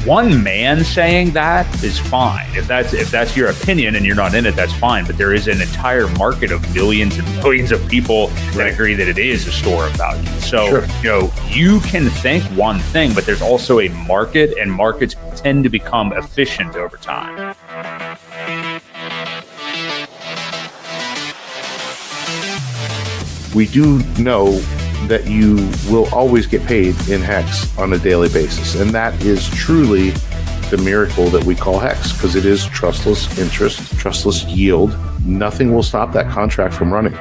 one man saying that is fine. If that's your opinion and you're not in it, that's fine. But there is an entire market of millions and millions of people that agree that it is a store of value. So, you can think one thing, but there's also a market, and markets tend to become efficient over time. We do know that you will always get paid in Hex on a daily basis. And that is truly the miracle that we call Hex, because it is trustless interest, trustless yield. Nothing will stop that contract from running.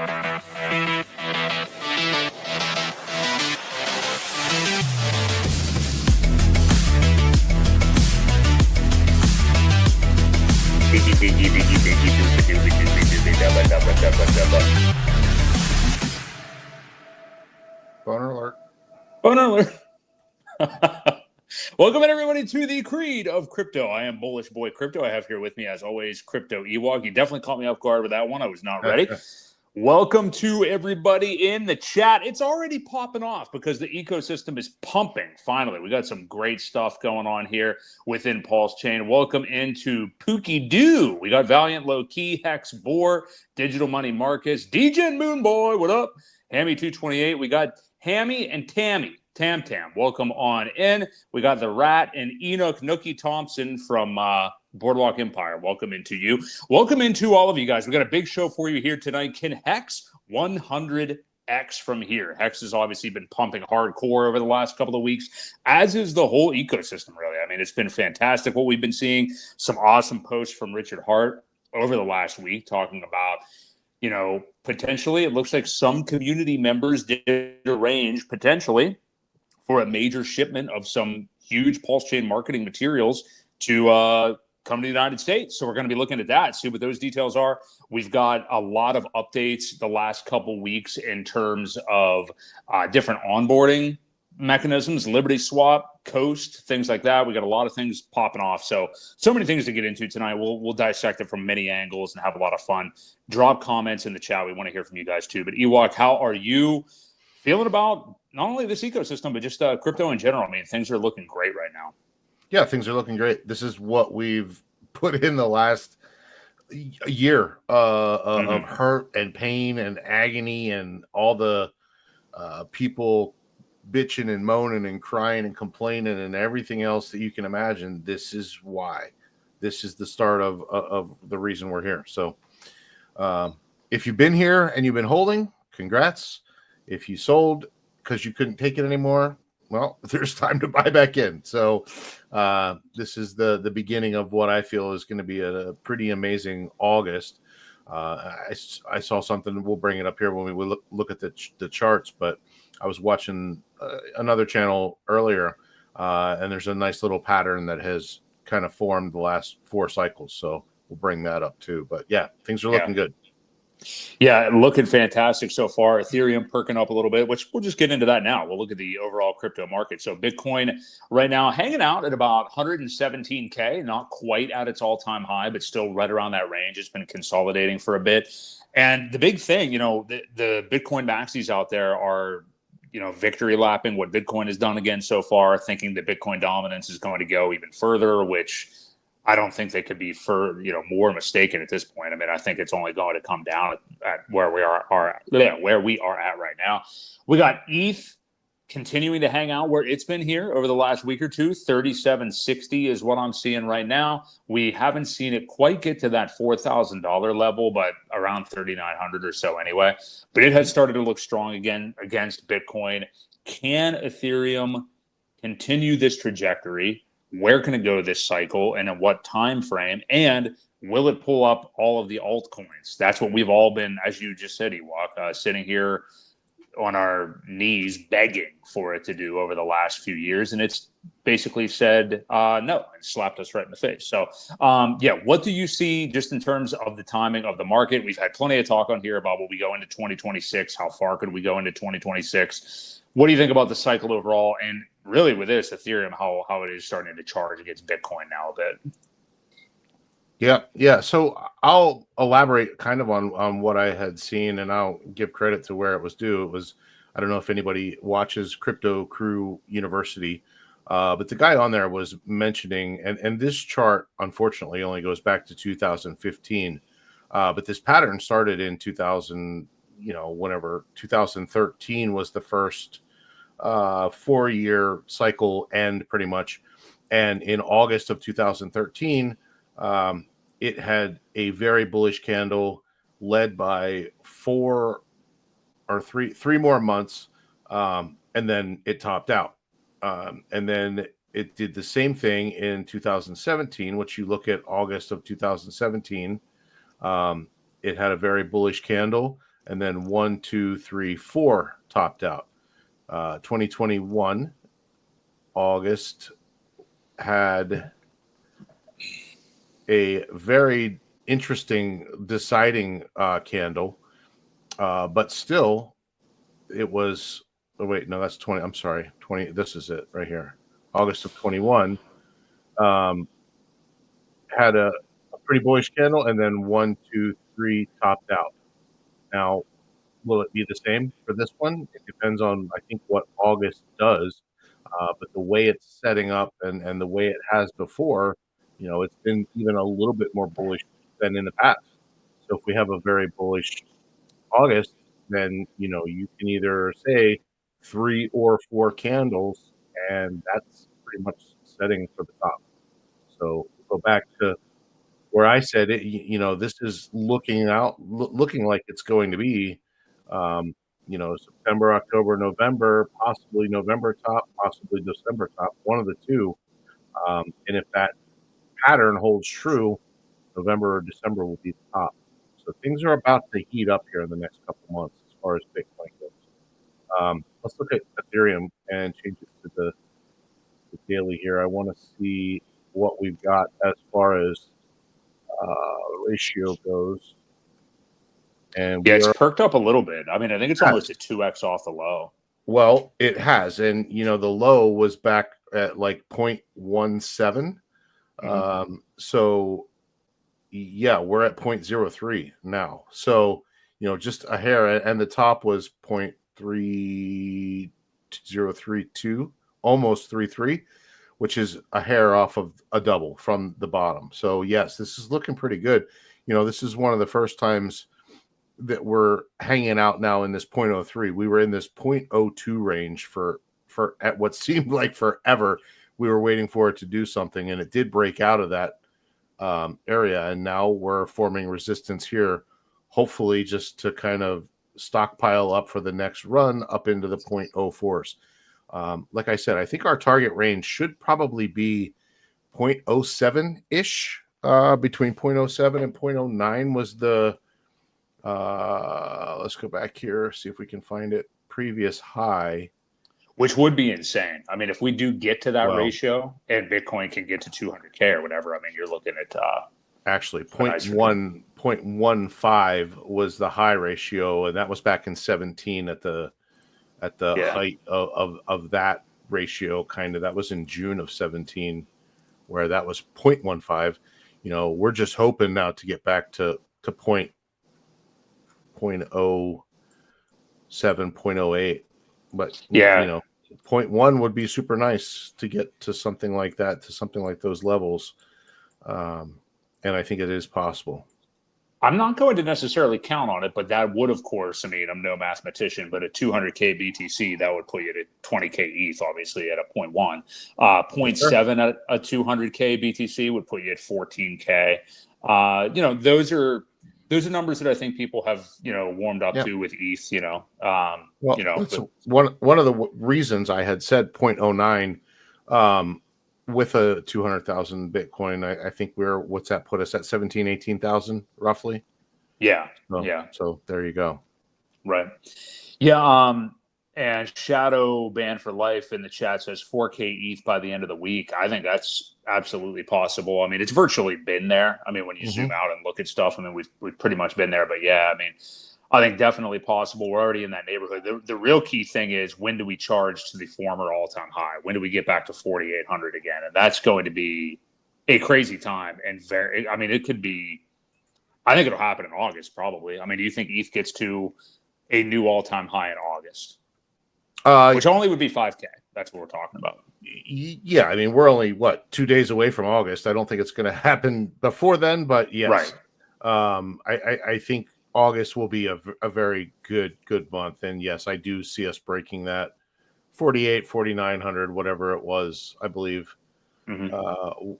Boner alert. Boner alert. Welcome everybody to the Creed of Crypto. I am Bullish Boy Crypto. I have here with me, as always, Crypto Ewok. You definitely caught me off guard with that one. I was not ready. Welcome to everybody in the chat. It's already popping off because the ecosystem is pumping. Finally, we got some great stuff going on here within PulseChain. Welcome into Pookie Doo. We got Valiant Low Key, Hex Boar, Digital Money Marcus, DJ Moon Boy. What up? Hammy 228. We got Hammy and Tammy. Tam. Welcome on in. We got the Rat and Enoch Nookie Thompson from Boardwalk Empire. Welcome into you. Welcome into all of you guys. We got a big show for you here tonight. Can Hex 100x from here? Hex has obviously been pumping hardcore over the last couple of weeks, as is the whole ecosystem, really. I mean, it's been fantastic what we've been seeing. Some awesome posts from Richard Hart over the last week talking about, potentially it looks like some community members did arrange potentially for a major shipment of some huge PulseChain marketing materials to come to the United States. So we're going to be looking at that, see what those details are. We've got a lot of updates the last couple weeks in terms of different onboarding mechanisms, Liberty Swap, Coast, things like that. We got a lot of things popping off. So many things to get into tonight. We'll dissect it from many angles and have a lot of fun. Drop comments in the chat. We want to hear from you guys too. But Ewok, how are you feeling about not only this ecosystem, but just crypto in general? I mean, things are looking great right now. Yeah, things are looking great. This is what we've put in the last year of hurt and pain and agony and all the people bitching and moaning and crying and complaining and everything else that you can imagine. This is why. This is the start of the reason we're here. So if you've been here and you've been holding, congrats. If you sold because you couldn't take it anymore, well, there's time to buy back in. So this is the beginning of what I feel is going to be a pretty amazing August. I saw something, we'll bring it up here when we look at the charts, but I was watching another channel earlier, and there's a nice little pattern that has kind of formed the last 4 cycles. So we'll bring that up too. But yeah, things are looking good. Yeah, looking fantastic so far. Ethereum perking up a little bit, which we'll just get into that now. We'll look at the overall crypto market. So Bitcoin right now hanging out at about 117K, not quite at its all-time high, but still right around that range. It's been consolidating for a bit. And the big thing, the Bitcoin maxis out there are, victory lapping what Bitcoin has done again so far, thinking that Bitcoin dominance is going to go even further, which I don't think they could be more mistaken at this point. I mean, I think it's only going to come down at where we are at right now. We got ETH continuing to hang out where it's been here over the last week or two. 3760 is what I'm seeing right now. We haven't seen it quite get to that $4,000 level, but around 3,900 or so anyway. But it has started to look strong again against Bitcoin. Can Ethereum continue this trajectory? Where can it go this cycle, and in what time frame? And will it pull up all of the altcoins? That's what we've all been, as you just said, Ewok, sitting here on our knees begging for it to do over the last few years. And it's basically said no, and slapped us right in the face. So, what do you see just in terms of the timing of the market? We've had plenty of talk on here about what we go into 2026. How far could we go into 2026? What do you think about the cycle overall? And really with this Ethereum, how it is starting to charge against Bitcoin now a bit? Yeah. So I'll elaborate kind of on what I had seen, and I'll give credit to where it was due. It was, I don't know if anybody watches Crypto Crew University. But the guy on there was mentioning, and this chart unfortunately only goes back to 2015, but this pattern started in 2000, whenever 2013 was the first 4-year cycle end pretty much. And in August of 2013, it had a very bullish candle led by three more months. And then it topped out. And then it did the same thing in 2017, which you look at August of 2017. It had a very bullish candle, and then 1, 2, 3, 4 topped out. 2021 August had a very interesting deciding candle, but still it was, oh wait, no, that's 20, I'm sorry, 20, this is it right here. August of 21 had a pretty bullish candle, and then 1, 2, 3 topped out. Now, will it be the same for this one? It depends on, I think, what August does. But the way it's setting up and the way it has before, it's been even a little bit more bullish than in the past. So if we have a very bullish August, then, you can either say 3 or 4 candles, and that's pretty much setting for the top. So go back to where I said it, this is looking like it's going to be, September, October, November, possibly November top, possibly December top, one of the two. And if that pattern holds true, November or December will be the top. So things are about to heat up here in the next couple of months as far as Bitcoin goes. Let's look at Ethereum and change it to the daily here. I want to see what we've got as far as ratio goes. And yeah, it's perked up a little bit. I mean, I think it's almost a 2x off the low. Well, it has. And, the low was back at like 0.17. So, yeah, we're at 0.03 now. So, just a hair. And the top was 0.3032, almost 3.3, which is a hair off of a double from the bottom. So, yes, this is looking pretty good. This is one of the first times that we're hanging out now in this 0.03. We were in this 0.02 range for at what seemed like forever. We were waiting for it to do something, and it did break out of that area. And now we're forming resistance here, hopefully just to kind of stockpile up for the next run up into the 0.04s. Like I said, I think our target range should probably be 0.07-ish. Between 0.07 and 0.09 was the let's go back here, see if we can find it, previous high, which would be insane. I mean, if we do get to that ratio and Bitcoin can get to 200K or whatever, I mean, you're looking at actually 0.15 was the high ratio, and that was back in 17 at the height of that ratio. Kind of, that was in June of 17, where that was 0.15. We're just hoping now to get back to 0.07, 0.08, but 0.1 would be super nice to get to something like that, to something like those levels. And I think it is possible. I'm not going to necessarily count on it, but that would, of course, I mean, I'm no mathematician, but a 200K BTC, that would put you at 20K ETH, obviously, at a 0.1. 0.7 at a 200K BTC would put you at 14K. Those are numbers that I think people have, warmed up to with ETH, that's one of the reasons I had said 0.09 with a 200,000 Bitcoin. I think what's that put us at 17,000, 18,000 roughly? Yeah. So there you go. Right. Yeah. And Shadow Ban for Life in the chat says 4K ETH by the end of the week. I think that's absolutely possible. I mean, it's virtually been there. I mean, when you zoom out and look at stuff, I mean, we've pretty much been there. But yeah, I mean, I think definitely possible. We're already in that neighborhood. The real key thing is, when do we charge to the former all-time high? When do we get back to 4,800 again? And that's going to be a crazy time. And it could be, I think it'll happen in August probably. I mean, do you think ETH gets to a new all-time high in August? which only would be 5K. That's what we're talking about. Yeah, I mean, we're only 2 days away from August. I don't think it's going to happen before then, but yes, right. I think August will be a very good month, and yes, I do see us breaking that 4,900, whatever it was. I believe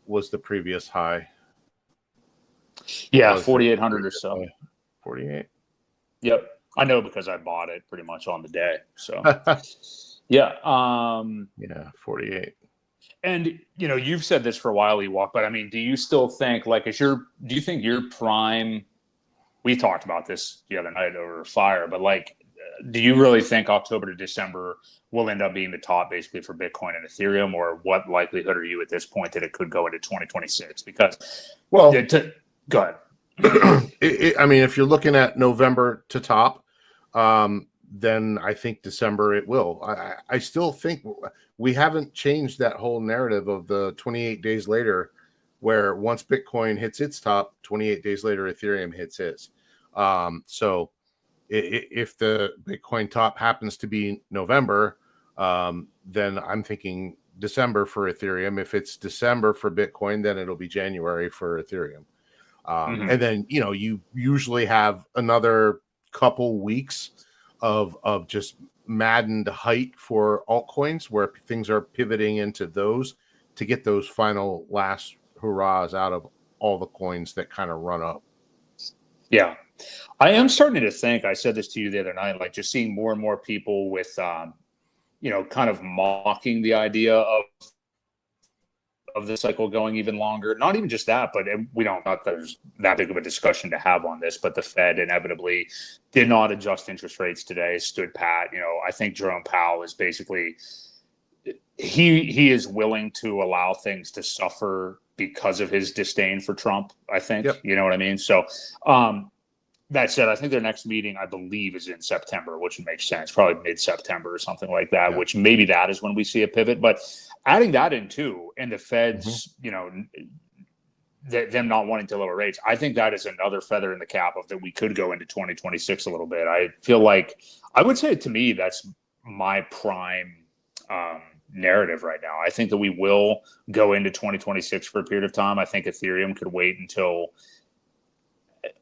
was the previous high. Yeah, 4,800 or so. 48. Yep, I know because I bought it pretty much on the day. So yeah, yeah, 48. And you've said this for a while, Ewok, but I mean, do you still think do you think your prime? We talked about this the other night over fire, but do you really think October to December will end up being the top basically for Bitcoin and Ethereum, or what likelihood are you at this point that it could go into 2026? Because, go ahead. I mean, if you're looking at November to top, then I think December it will. I still think we haven't changed that whole narrative of the 28 days later, where once Bitcoin hits its top, 28 days later Ethereum hits his. So if the Bitcoin top happens to be November, then I'm thinking December for Ethereum. If it's December for Bitcoin, then it'll be January for Ethereum. And then, you usually have another couple weeks of just maddened height for altcoins where things are pivoting into those to get those final last hurrahs out of all the coins that kind of run up. Yeah. I am starting to think, I said this to you the other night, just seeing more and more people with, kind of mocking the idea of the cycle going even longer. Not even just that, but not there's that big of a discussion to have on this, but the Fed inevitably did not adjust interest rates today, stood pat. I think Jerome Powell is basically, he is willing to allow things to suffer because of his disdain for Trump, I think. Yep. You know what I mean? So, that said, I think their next meeting, I believe, is in September, which would make sense, probably mid-September or something like that, which maybe that is when we see a pivot. But adding that in too, and the Feds, them not wanting to lower rates, I think that is another feather in the cap of that we could go into 2026 a little bit. I feel like, I would say to me, that's my prime narrative right now. I think that we will go into 2026 for a period of time. I think Ethereum could wait until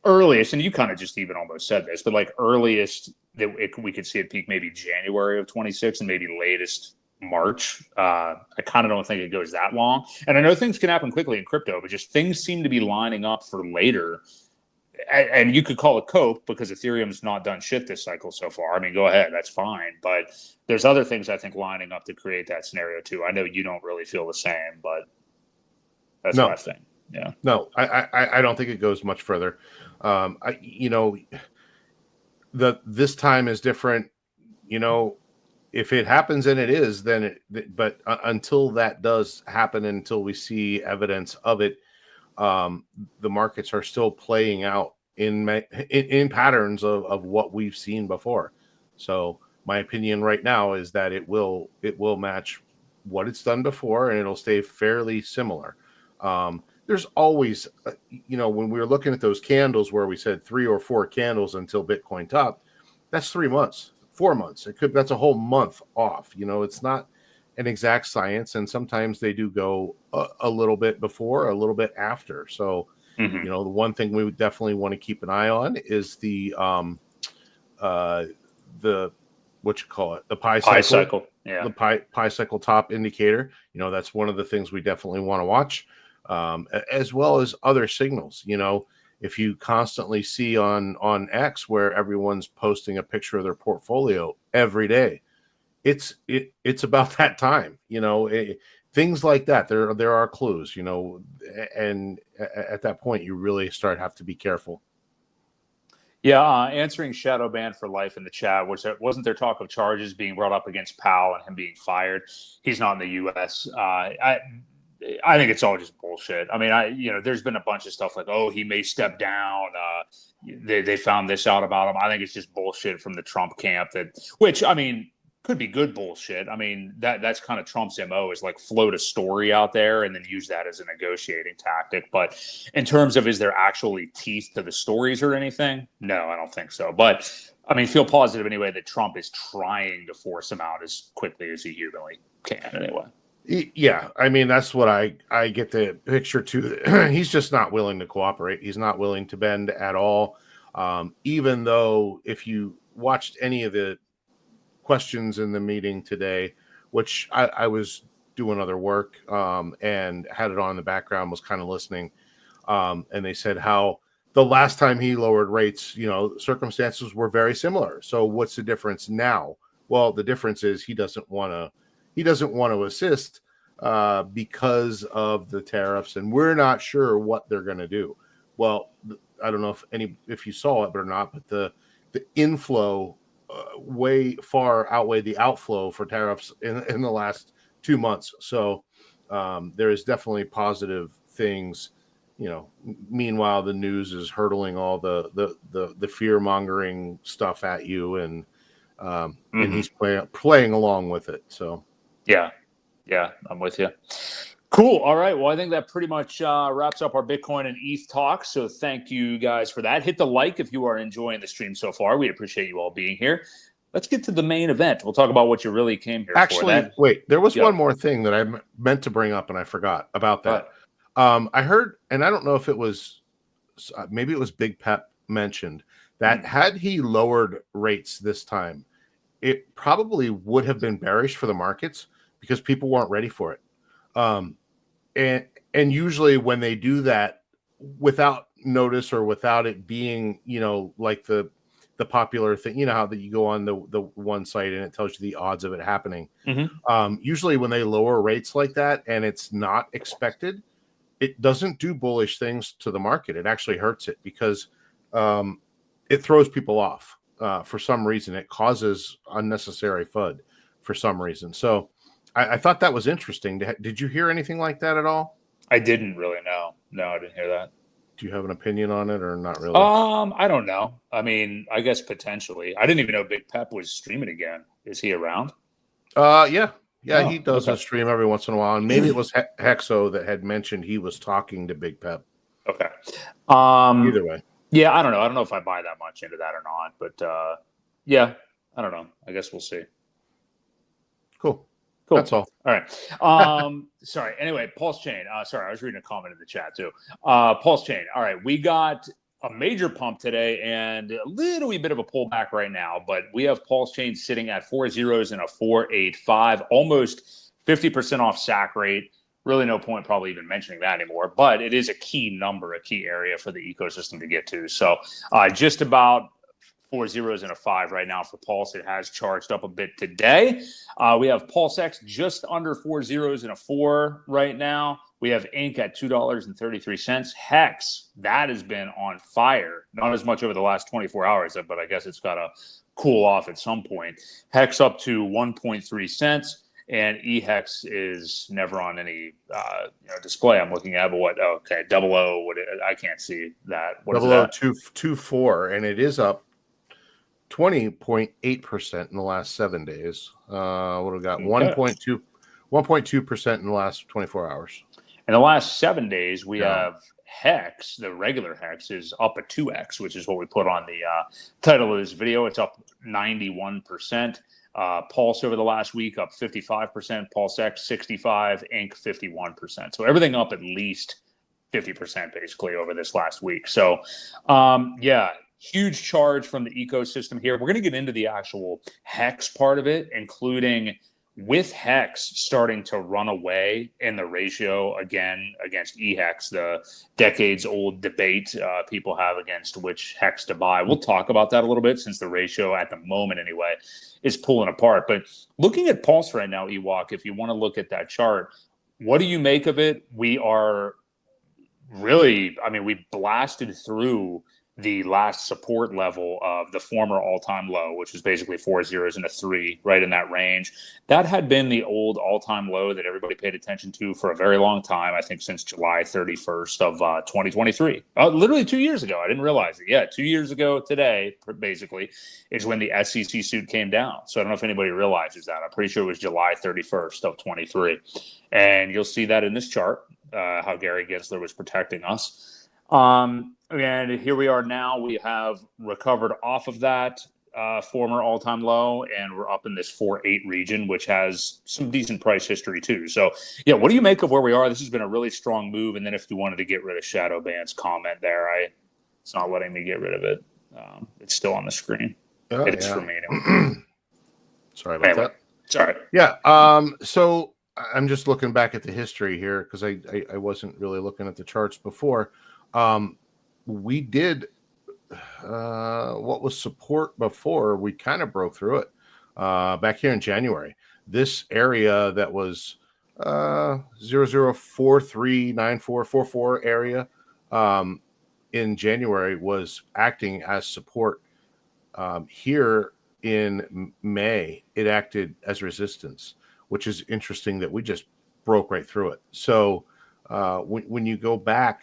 earliest, and you kind of just even almost said this, but earliest that we could see it peak maybe January of 26 and maybe latest March. I kind of don't think it goes that long. And I know things can happen quickly in crypto, but just things seem to be lining up for later. And you could call it cope because Ethereum's not done shit this cycle so far. I mean, go ahead, that's fine. But there's other things I think lining up to create that scenario too. I know you don't really feel the same, but that's my thing. Yeah. No, I don't think it goes much further. This time is different. If it happens, and it is, then but until that does happen, until we see evidence of it, the markets are still playing out in patterns of what we've seen before. So my opinion right now is that it will match what it's done before, and it'll stay fairly similar. There's always, when we were looking at those candles where we said 3 or 4 candles until Bitcoin top, that's 3 months, 4 months. That's a whole month off. It's not an exact science, and sometimes they do go a little bit before, a little bit after. So, the one thing we would definitely want to keep an eye on is the what you call it, the pi cycle. Yeah, the pi cycle top indicator. That's one of the things we definitely want to watch. As well as other signals. If you constantly see on X where everyone's posting a picture of their portfolio every day, it's about that time. Things like that. There are clues. And at that point, you really have to be careful. Yeah, answering shadow ban for life in the chat. Wasn't there talk of charges being brought up against Powell and him being fired? He's not in the U.S. I think it's all just bullshit. I mean, there's been a bunch of stuff he may step down. They found this out about him. I think it's just bullshit from the Trump camp which, I mean, could be good bullshit. I mean, that's kind of Trump's MO, is like float a story out there and then use that as a negotiating tactic. But in terms of, is there actually teeth to the stories or anything? No, I don't think so. But I mean, feel positive anyway that Trump is trying to force him out as quickly as he humanly can anyway. Yeah, I mean, that's what I get the picture too. He's just not willing to cooperate. He's not willing to bend at all. Even though if you watched any of the questions in the meeting today, which I was doing other work and had it on in the background, was kind of listening. And they said how the last time he lowered rates, circumstances were very similar. So what's the difference now? Well, the difference is he doesn't want to assist because of the tariffs, and we're not sure what they're going to do. Well, I don't know if you saw it or not, but the inflow way far outweighed the outflow for tariffs in the last 2 months. So there is definitely positive things. Meanwhile, the news is hurtling all the fear mongering stuff at you, and he's playing along with it. So yeah, I'm with you. Cool. All right. Well, I think that pretty much wraps up our Bitcoin and ETH talk. So thank you guys for that. Hit the like if you are enjoying the stream so far. We appreciate you all being here. Let's get to the main event. We'll talk about what you really came here for. Actually, wait, there was one more thing that I meant to bring up and I forgot about that. I heard, and I don't know if it was, maybe it was Big Pep mentioned that had he lowered rates this time, it probably would have been bearish for the markets because people weren't ready for it. And usually when they do that without notice or without it being, like the popular thing, how that you go on the one site and it tells you the odds of it happening. Usually when they lower rates like that and it's not expected, it doesn't do bullish things to the market. It actually hurts it because it throws people off for some reason. It causes unnecessary FUD for some reason. So I thought that was interesting. Did you hear anything like that at all? I didn't really know. No, I didn't hear that. Do you have an opinion on it or not really? I don't know. I mean, I guess potentially. I didn't even know Big Pep was streaming again. Is he around? Yeah, he does a stream every once in a while. And maybe it was Hexo that had mentioned he was talking to Big Pep. Okay. Either way. Yeah, I don't know. I don't know if I buy that much into that or not. But yeah, I don't know. I guess we'll see. Cool. That's all. All right. Sorry. Anyway, PulseChain. Sorry, I was reading a comment in the chat too. PulseChain. All right. We got a major pump today and a little wee bit of a pullback right now, but we have PulseChain sitting at 4 zeros and a 485, almost 50% off sack rate. Really no point probably even mentioning that anymore, but it is a key number, a key area for the ecosystem to get to. So just about 4 zeros and a 5 right now for Pulse. It has charged up a bit today. We have PulseX just under 4 zeros and a 4 right now. We have Inc at $2.33. Hex, that has been on fire. Not as much over the last 24 hours, but I guess it's got to cool off at some point. Hex up to 1.3 cents. And E-Hex is never on any display I'm looking at. But what? Okay, 00. What? I can't see that. What is that? 0024, and it is up 20.8% in the last 7 days. What do we got? 1.2% in the last 24 hours. In the last 7 days, we have Hex, the regular Hex, is up a 2x, which is what we put on the title of this video. It's up 91%. Pulse over the last week up 55%. PulseX 65, Inc 51%. So everything up at least 50% basically over this last week. So huge charge from the ecosystem here. We're going to get into the actual Hex part of it, including with Hex starting to run away in the ratio again against E-Hex, the decades-old debate people have against which Hex to buy. We'll talk about that a little bit since the ratio at the moment anyway is pulling apart. But looking at Pulse right now, Ewok, if you want to look at that chart, what do you make of it? We are really, we blasted through the last support level of the former all-time low, which is basically 4 zeros and a 3, right in that range. That had been the old all-time low that everybody paid attention to for a very long time, I think since July 31st of 2023. Literally 2 years ago. I didn't realize it. Yeah, 2 years ago today, basically, is when the SEC suit came down. So I don't know if anybody realizes that. I'm pretty sure it was July 31st of 23. And you'll see that in this chart, how Gary Gensler was protecting us. And here we are now. We have recovered off of that former all-time low, and we're up in this 4.8 region, which has some decent price history too. So, yeah, what do you make of where we are? This has been a really strong move. And then if you wanted to get rid of Shadow Band's comment there, it's not letting me get rid of it. It's still on the screen. It's for me anyway. Sorry about that. Sorry. Yeah. So I'm just looking back at the history here because I wasn't really looking at the charts before. We did what was support before. We kind of broke through it back here in January. This area that was 00439444 area in January was acting as support. Here in May, it acted as resistance, which is interesting that we just broke right through it. So when you go back,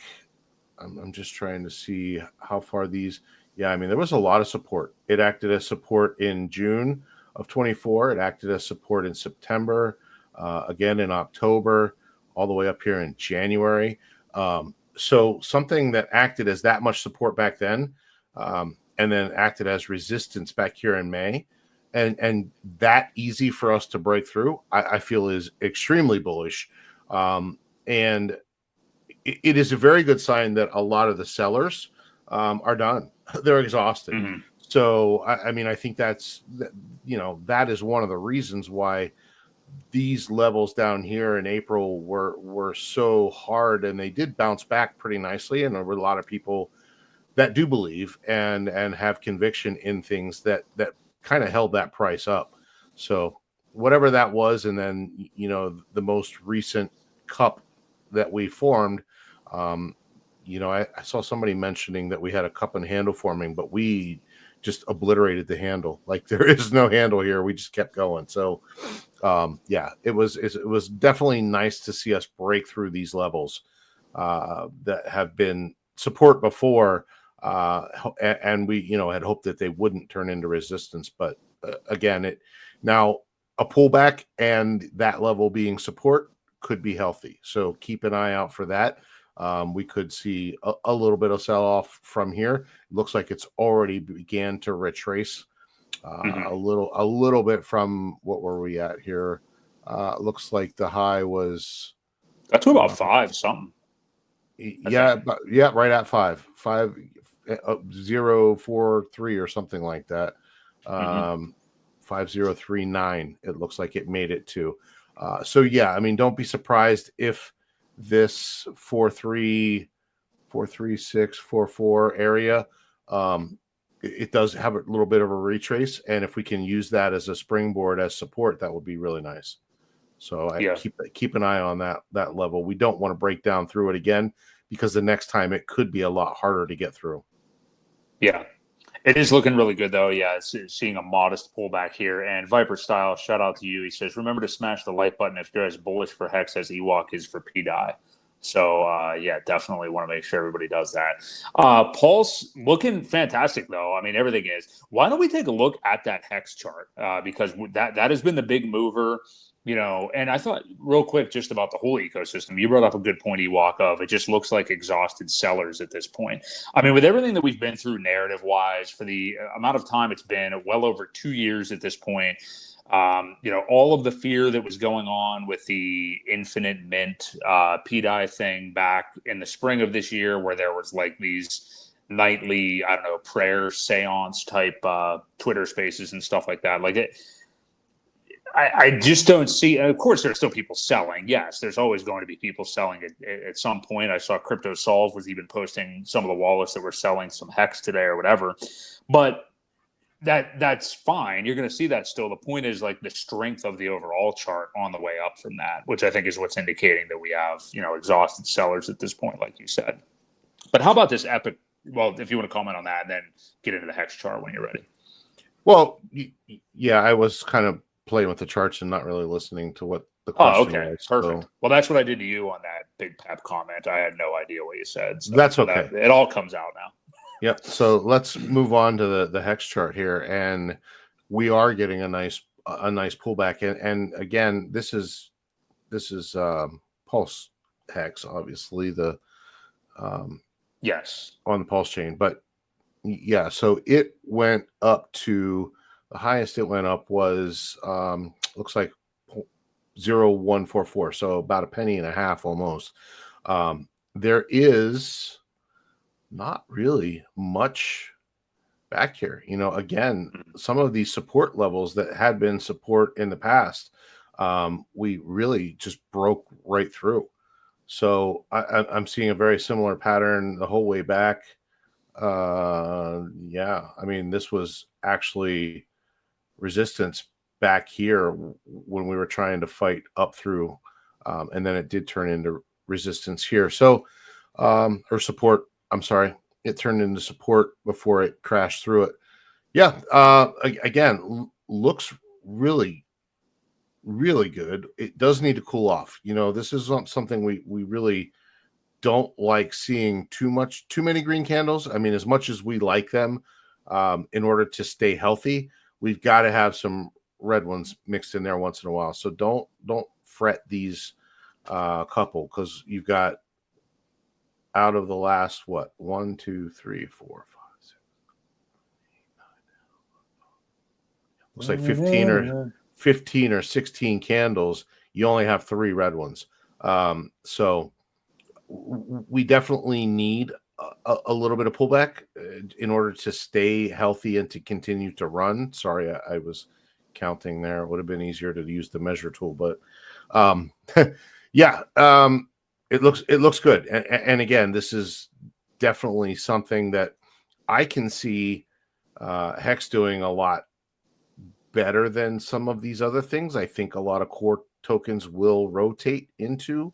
I'm just trying to see how far these. Yeah, I mean, there was a lot of support. It acted as support in June of 24. It acted as support in September, again in October, all the way up here in January. So something that acted as that much support back then, and then acted as resistance back here in May, and that easy for us to break through, I feel is extremely bullish. And it is a very good sign that a lot of the sellers are done. They're exhausted. Mm-hmm. So, I mean, I think that is one of the reasons why these levels down here in April were so hard, and they did bounce back pretty nicely. And there were a lot of people that do believe and have conviction in things that kind of held that price up. So whatever that was, and then, the most recent cup that we formed, I saw somebody mentioning that we had a cup and handle forming, but we just obliterated the handle. Like, there is no handle here. We just kept going. So, it was definitely nice to see us break through these levels that have been support before, and we, had hoped that they wouldn't turn into resistance. But again, now a pullback and that level being support could be healthy. So keep an eye out for that. We could see a little bit of sell off from here. It looks like it's already began to retrace a little bit from what were we at here? Looks like the high was got to about 5 something. Right at 5.043 or something like that. 5039. It looks like it made it to. So yeah, I mean, don't be surprised if this 4.3644 area, it does have a little bit of a retrace, and if we can use that as a springboard as support, that would be really nice. So keep an eye on that level. We don't want to break down through it again, because the next time it could be a lot harder to get through. Yeah. It is looking really good, though. Yeah, it's seeing a modest pullback here. And Viper Style, shout out to you. He says, remember to smash the like button if you're as bullish for Hex as Ewok is for PDI. So, definitely want to make sure everybody does that. Pulse looking fantastic, though. I mean, everything is. Why don't we take a look at that Hex chart? Because that has been the big mover. And I thought real quick just about the whole ecosystem. You brought up a good point, Ewok, of it just looks like exhausted sellers at this point. I mean, with everything that we've been through narrative-wise for the amount of time it's been, well over 2 years at this point, all of the fear that was going on with the infinite mint PDI thing back in the spring of this year, where there was like these nightly, prayer seance type Twitter spaces and stuff like that. Like it. I just don't see. Of course, there's still people selling. Yes, there's always going to be people selling at some point. I saw Crypto Solve was even posting some of the wallets that were selling some Hex today or whatever. But that's fine. You're going to see that still. The point is like the strength of the overall chart on the way up from that, which I think is what's indicating that we have exhausted sellers at this point, like you said. But how about this epic well, if you want to comment on that, and then get into the Hex chart when you're ready. Well, yeah, I was kind of playing with the charts and not really listening to what the question was. Perfect. So. Well, that's what I did to you on that Big Pep comment. I had no idea what you said. So that's okay. It all comes out now. Yep. So let's move on to the Hex chart here, and we are getting a nice pullback. And again, this is Pulse Hex, obviously the yes, on the PulseChain, but yeah, so it went up to the highest it went up was looks like 0.0144, so about a penny and a half almost. There is not really much back here. Again, some of these support levels that had been support in the past, we really just broke right through. So I'm seeing a very similar pattern the whole way back. Yeah, I mean, this was actually resistance back here when we were trying to fight up through, and then it did turn into resistance here. So, or support. I'm sorry, it turned into support before it crashed through it. Yeah. Again, looks really, really good. It does need to cool off. This is something we really don't like seeing too many green candles. I mean, as much as we like them, in order to stay healthy, we've got to have some red ones mixed in there once in a while. So don't fret these couple, because you've got out of the last 1, 2, 3, 4, 5, 6, 8, 9, 10. Looks like 15 or 16 candles. You only have 3 red ones. So we definitely need a little bit of pullback in order to stay healthy and to continue to run. Sorry, I was counting there. It would have been easier to use the measure tool, but yeah, it looks good. And again, this is definitely something that I can see Hex doing a lot better than some of these other things. I think a lot of core tokens will rotate into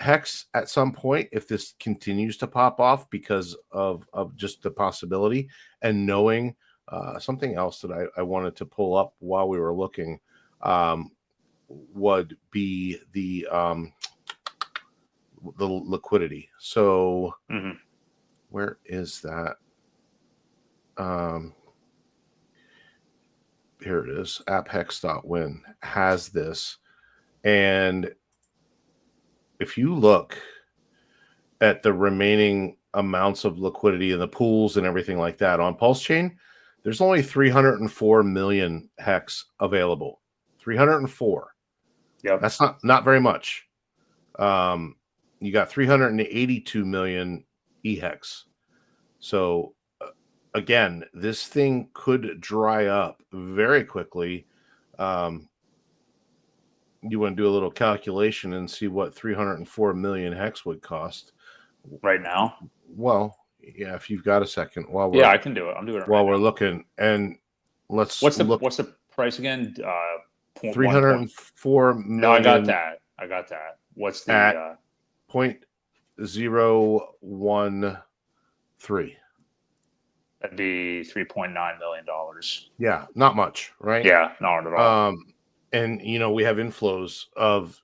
Hex at some point if this continues to pop off, because of just the possibility. And knowing something else that I wanted to pull up while we were looking would be the liquidity. So where is that? Here it is. apphex.win has this. And if you look at the remaining amounts of liquidity in the pools and everything like that on PulseChain, there's only 304 million Hex available. 304. Yeah, that's not very much. You got 382 million E-Hex. So again, this thing could dry up very quickly. You want to do a little calculation and see what 304 million Hex would cost right now? Well, yeah, if you've got a second. I can do it. I'm doing it while we're looking. And what's the price again? 304 million. No, I got that. What's the at 0.013? That'd be $3.9 million. Yeah, not much, right? Yeah, not at all. And we have inflows of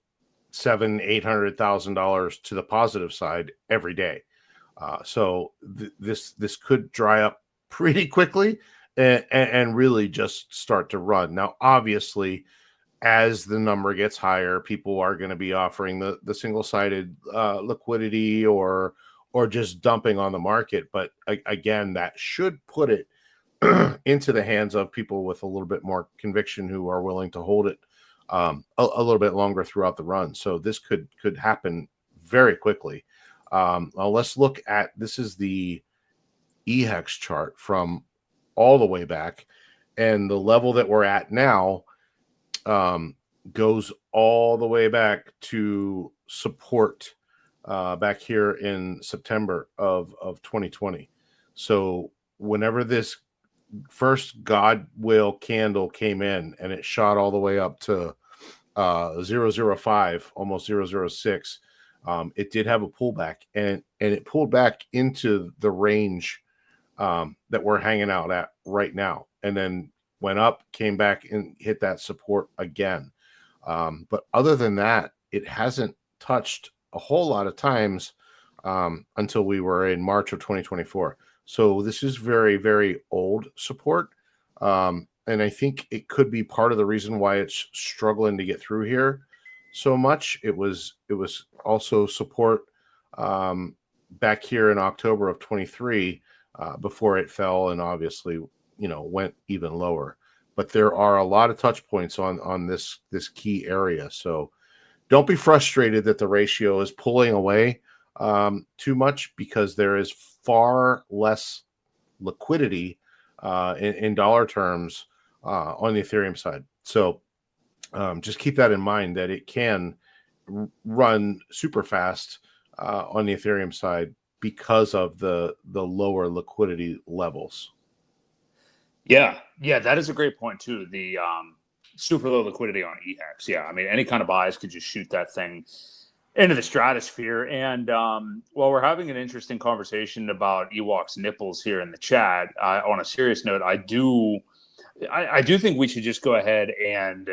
$700,000-800,000 to the positive side every day. So this could dry up pretty quickly and really just start to run. Now, obviously, as the number gets higher, people are going to be offering the single-sided liquidity or just dumping on the market. But again, that should put it into the hands of people with a little bit more conviction who are willing to hold it a little bit longer throughout the run. So this could happen very quickly. Well, let's look at, this is the E-Hex chart from all the way back, and the level that we're at now goes all the way back to support back here in September of 2020. So whenever this first God whale candle came in and it shot all the way up to 005, almost 006, It did have a pullback, and it pulled back into the range that we're hanging out at right now, and then went up, came back, and hit that support again. But other than that, it hasn't touched a whole lot of times until we were in March of 2024. So this is very, very old support. And I think it could be part of the reason why it's struggling to get through here so much. It was also support back here in October of 23 before it fell and obviously, went even lower. But there are a lot of touch points on this key area. So don't be frustrated that the ratio is pulling away too much, because there is far less liquidity in dollar terms on the Ethereum side. So just keep that in mind, that it can run super fast on the Ethereum side because of the lower liquidity levels. Yeah, that is a great point too. The super low liquidity on EHEX. Yeah, I mean, any kind of buys could just shoot that thing into the stratosphere. And while we're having an interesting conversation about Ewok's nipples here in the chat, on a serious note, I do think we should just go ahead and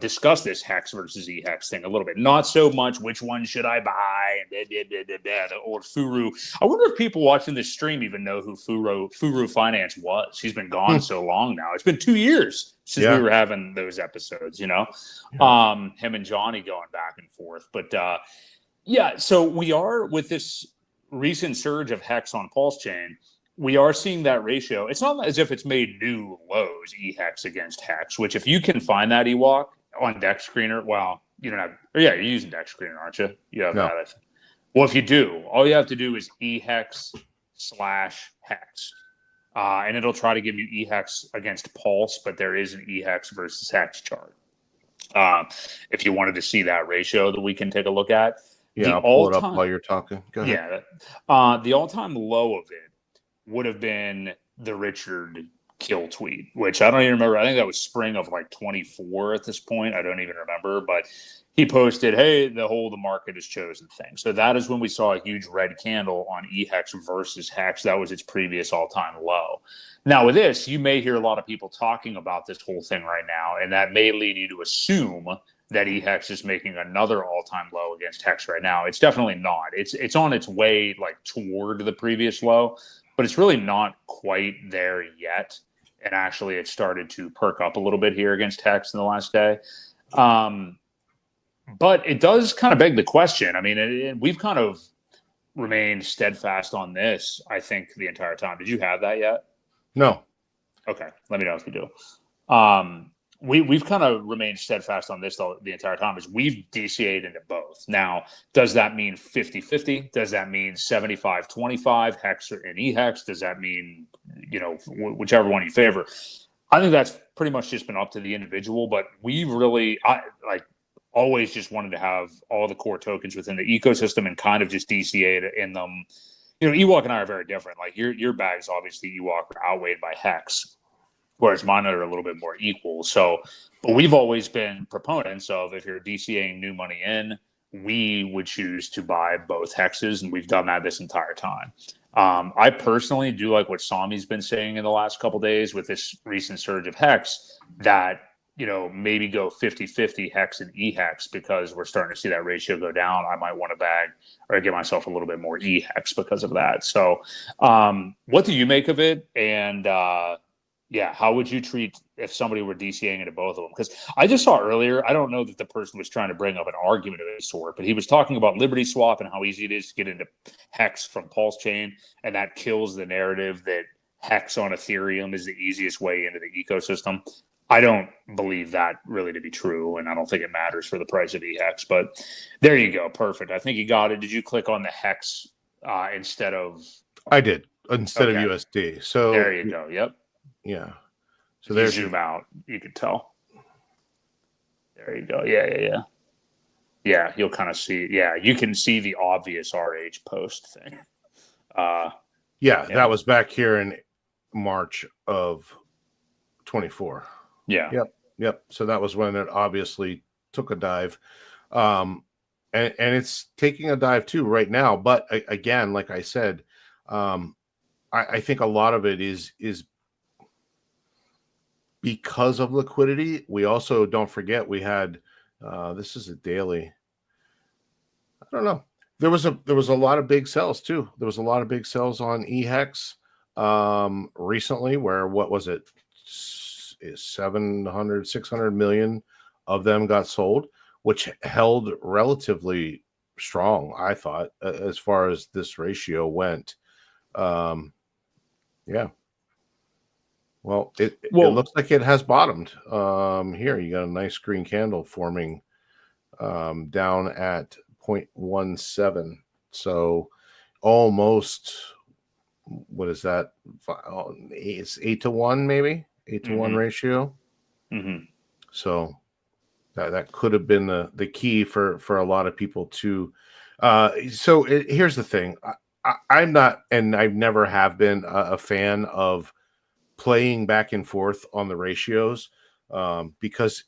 discuss this Hex versus EHEX thing a little bit. Not so much which one should I buy, the old Furu. I wonder if people watching this stream even know who Furu Finance was. He's been gone so long now. It's been 2 years since we were having those episodes, him and Johnny going back and forth. But so we are, with this recent surge of Hex on PulseChain, we are seeing that ratio. It's not as if it's made new lows, EHEX against Hex, which if you can find that Ewok on Deck Screener, well, you don't have, you're using Deck Screener, aren't you? You have that, I think. Well, if you do, all you have to do is EHEX/Hex. And it'll try to give you EHEX against Pulse, but there is an EHEX versus Hex chart. If you wanted to see that ratio that we can take a look at. Yeah, I'll pull it up while you're talking. Go ahead. Yeah. The all-time low of it would have been the Richard kill tweet, which I don't even remember. I think that was spring of 24 at this point. I don't even remember, but he posted, hey, the market has chosen thing. So that is when we saw a huge red candle on EHEX versus Hex. That was its previous all-time low. Now with this, you may hear a lot of people talking about this whole thing right now, and that may lead you to assume that EHEX is making another all-time low against Hex right now. It's definitely not. It's on its way toward the previous low, but it's really not quite there yet. And actually, it started to perk up a little bit here against Hex in the last day. But it does kind of beg the question. I mean, we've kind of remained steadfast on this, I think, the entire time. Did you have that yet? No. Okay. Let me know if you do. We've kind of remained steadfast on this the entire time, as we've DCA'd into both. Now, does that mean 50-50? Does that mean 75-25 Hex and E-Hex? Does that mean, whichever one you favor? I think that's pretty much just been up to the individual, but we really, always just wanted to have all the core tokens within the ecosystem and kind of just DCA in them. Ewok and I are very different. Your bags, obviously, Ewok are outweighed by Hex, whereas mine are a little bit more equal. So, but we've always been proponents of, if you're DCAing new money in, we would choose to buy both Hexes, and we've done that this entire time. I personally do like what Sami's been saying in the last couple of days with this recent surge of Hex, that maybe go 50-50 Hex and E-Hex, because we're starting to see that ratio go down. I might want to bag or get myself a little bit more E-Hex because of that. So what do you make of it? And how would you treat if somebody were DCAing into both of them? Because I just saw earlier, I don't know that the person was trying to bring up an argument of any sort, but he was talking about Liberty Swap and how easy it is to get into Hex from PulseChain, and that kills the narrative that Hex on Ethereum is the easiest way into the ecosystem. I don't believe that really to be true, and I don't think it matters for the price of E-Hex. But there you go. Perfect. I think you got it. Did you click on the Hex instead of... I did, instead of USD. So there you go. Yep. Yeah. So there's zoom out. You could tell. There you go. Yeah. Yeah, you'll kind of see. Yeah, you can see the obvious RH post thing. That was back here in March of 24. Yeah. Yep. So that was when it obviously took a dive. and it's taking a dive too right now. But again, like I said, I think a lot of it is because of liquidity. We also, don't forget, we had this is a daily. I don't know. There was a lot of big sells too. There was a lot of big sells on E-Hex recently, where what was it? 700, 600 million of them got sold, which held relatively strong, I thought, as far as this ratio went. Yeah. Well, it looks like it has bottomed. Here you got a nice green candle forming down at 0.17. So almost, what is that? It's 8-to-1, maybe 8-to-1 ratio. So that could have been the key for a lot of people to. So here's the thing. I'm not, and I never have been a fan of playing back and forth on the ratios, because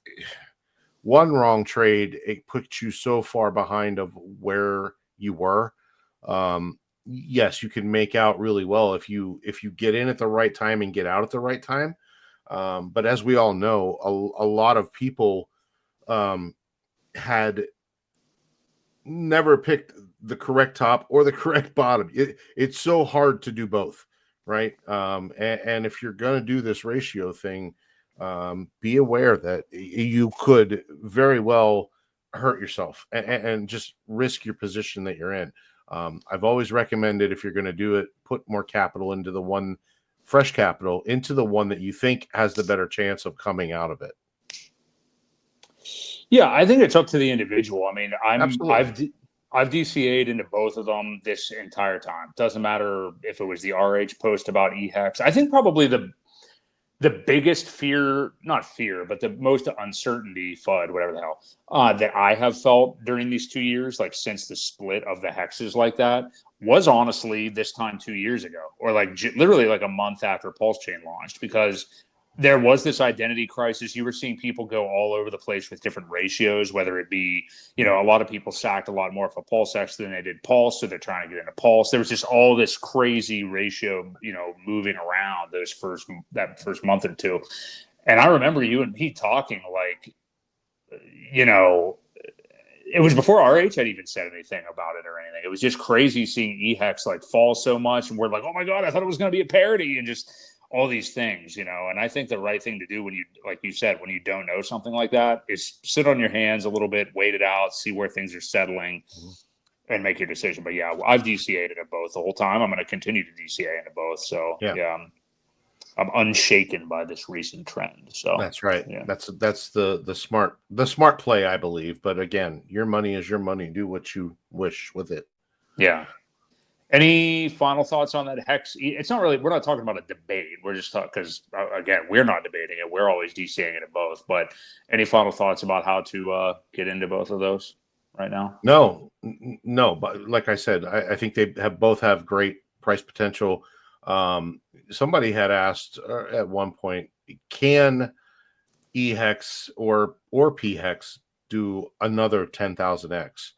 one wrong trade, it puts you so far behind of where you were. Yes, you can make out really well if you get in at the right time and get out at the right time. But as we all know, a lot of people had never picked the correct top or the correct bottom. It's so hard to do both, right? And if you're going to do this ratio thing, be aware that you could very well hurt yourself and just risk your position that you're in. I've always recommended, if you're going to do it, put more capital into the one, fresh capital into the one that you think has the better chance of coming out of it. Yeah, I think it's up to the individual. I mean, I've DCA'd into both of them this entire time. Doesn't matter if it was the RH post about E-Hex. I think probably the biggest fear, not fear, but the most uncertainty, FUD, whatever the hell, that I have felt during these 2 years, like since the split of the hexes like that, was honestly this time 2 years ago, or like literally like a month after PulseChain launched, because there was this identity crisis. You were seeing people go all over the place with different ratios, whether it be, a lot of people sacked a lot more for PulseX than they did Pulse, so they're trying to get into Pulse. There was just all this crazy ratio, moving around that first month or two. And I remember you and me talking like, it was before RH had even said anything about it or anything. It was just crazy seeing E-Hex like fall so much, and we're like, oh my God, I thought it was going to be a parody, and just all these things, and I think the right thing to do when you, like you said, when you don't know something like that, is sit on your hands a little bit, wait it out, see where things are settling, and make your decision. But yeah, I've DCA'd into both the whole time. I'm going to continue to DCA into both. So yeah, I'm unshaken by this recent trend. So that's right. Yeah. That's the smart play, I believe. But again, your money is your money. Do what you wish with it. Yeah. Any final thoughts on that Hex? It's not really, we're not talking about a debate. We're just talking, because again, we're not debating it. We're always DCing it at both. But any final thoughts about how to get into both of those right now? No. But like I said, I think they both have great price potential. Somebody had asked at one point, can E-Hex or P-Hex do another 10,000x?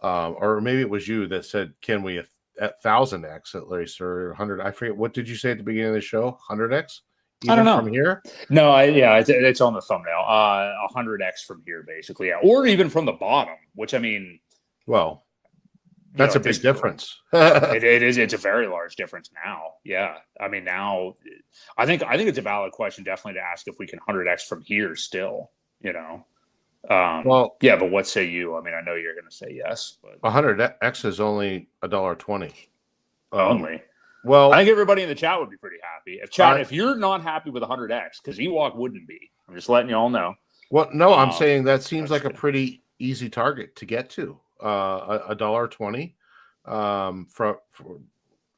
Or maybe it was you that said, can we at 1,000x at least, or 100? I forget, what did you say at the beginning of the show? 100x? I don't know. From here? No, it's on the thumbnail. 100x from here, basically, yeah, or even from the bottom. Which, I mean, well, that's a big difference. It is. It's a very large difference now. Yeah, I mean, now I think it's a valid question, definitely, to ask if we can 100x from here still. Well, yeah, but what say you? I mean, I know you're going to say yes, but 100x is only $1.20. Only. Well, I think everybody in the chat would be pretty happy. If you're not happy with 100x, because Ewok wouldn't be. I'm just letting you all know. Well, no, I'm saying that seems like a pretty easy target to get to. $1.20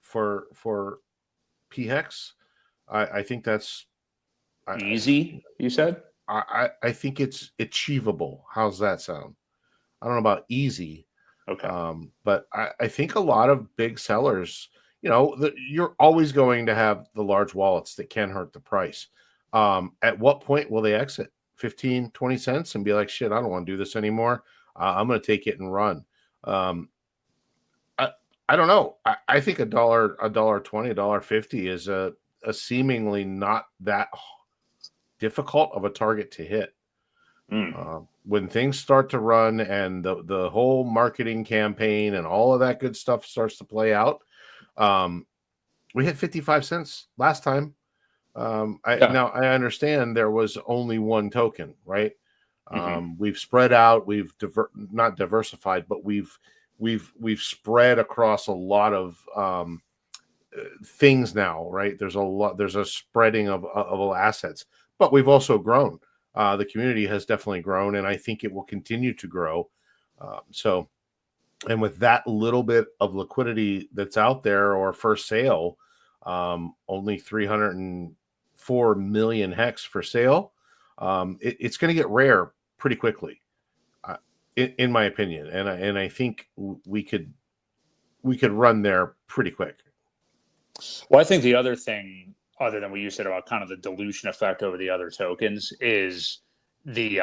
for P-Hex. I think that's easy. You said. I think it's achievable. How's that sound? I don't know about easy. Okay. But I think a lot of big sellers, you're always going to have the large wallets that can hurt the price. At what point will they exit? 15, 20 cents and be like, shit, I don't want to do this anymore. I'm going to take it and run. I don't know. I think $1.20, $1.50 is a seemingly not that difficult of a target to hit. When things start to run and the whole marketing campaign and all of that good stuff starts to play out, we hit 55 cents last time. Now I understand there was only one token, right? We've spread out, we've not diversified, but we've spread across a lot of things now, right? There's a spreading of assets, but we've also grown. The community has definitely grown, and I think it will continue to grow. And with that little bit of liquidity that's out there or for sale, only 304 million hex for sale, it's going to get rare pretty quickly, in my opinion. And I think we could run there pretty quick. Well, I think the other thing, other than what you said about kind of the dilution effect over the other tokens, is the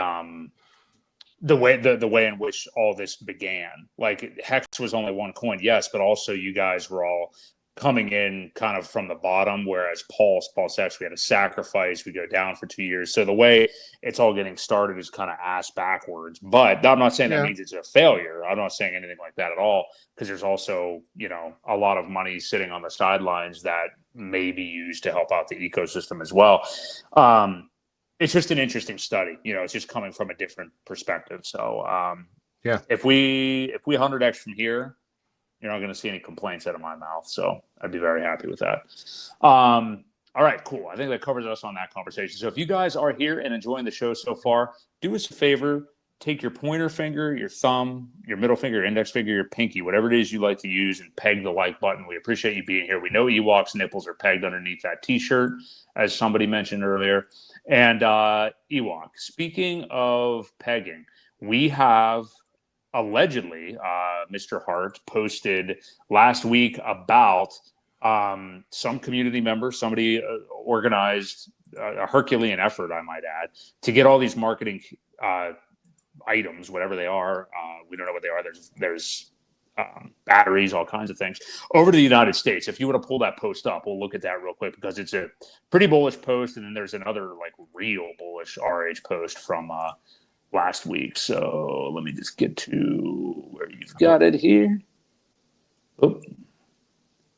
way in which all this began. Like, Hex was only one coin, yes, but also you guys were all coming in kind of from the bottom, whereas Pulse actually had a sacrifice. We go down for 2 years. So the way it's all getting started is kind of ass backwards. But I'm not saying that means it's a failure. I'm not saying anything like that at all, because there's also, a lot of money sitting on the sidelines that may be used to help out the ecosystem as well. It's just an interesting study. It's just coming from a different perspective. So if we 100x from here, you're not going to see any complaints out of my mouth. So I'd be very happy with that. All right, cool. I think that covers us on that conversation. So if you guys are here and enjoying the show so far, do us a favor. Take your pointer finger, your thumb, your middle finger, your index finger, your pinky, whatever it is you like to use, and peg the like button. We appreciate you being here. We know Ewok's nipples are pegged underneath that T-shirt, as somebody mentioned earlier. And Ewok, speaking of pegging, we have allegedly, Mr. Hart posted last week about some community member, somebody organized a Herculean effort, I might add, to get all these marketing items, whatever they are. We don't know what they are. There's batteries, all kinds of things, over to the United States. If you want to pull that post up, we'll look at that real quick, because it's a pretty bullish post. And then there's another real bullish RH post from last week. So let me just get to where you've got it here. Oh,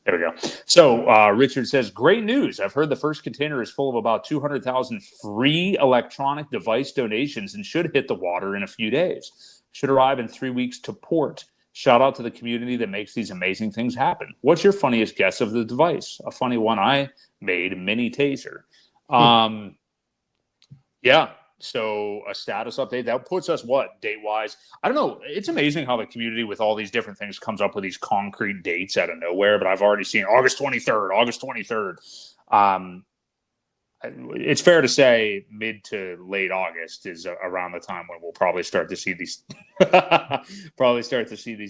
there we go. So Richard says, great news. I've heard the first container is full of about 200,000 free electronic device donations and should hit the water in a few days. Should arrive in 3 weeks to port. Shout out to the community that makes these amazing things happen. What's your funniest guess of the device? A funny one I made, mini taser. Yeah. So a status update that puts us date wise? I don't know. It's amazing how the community with all these different things comes up with these concrete dates out of nowhere. But I've already seen August 23rd. It's fair to say mid to late August is around the time when we'll probably start to see these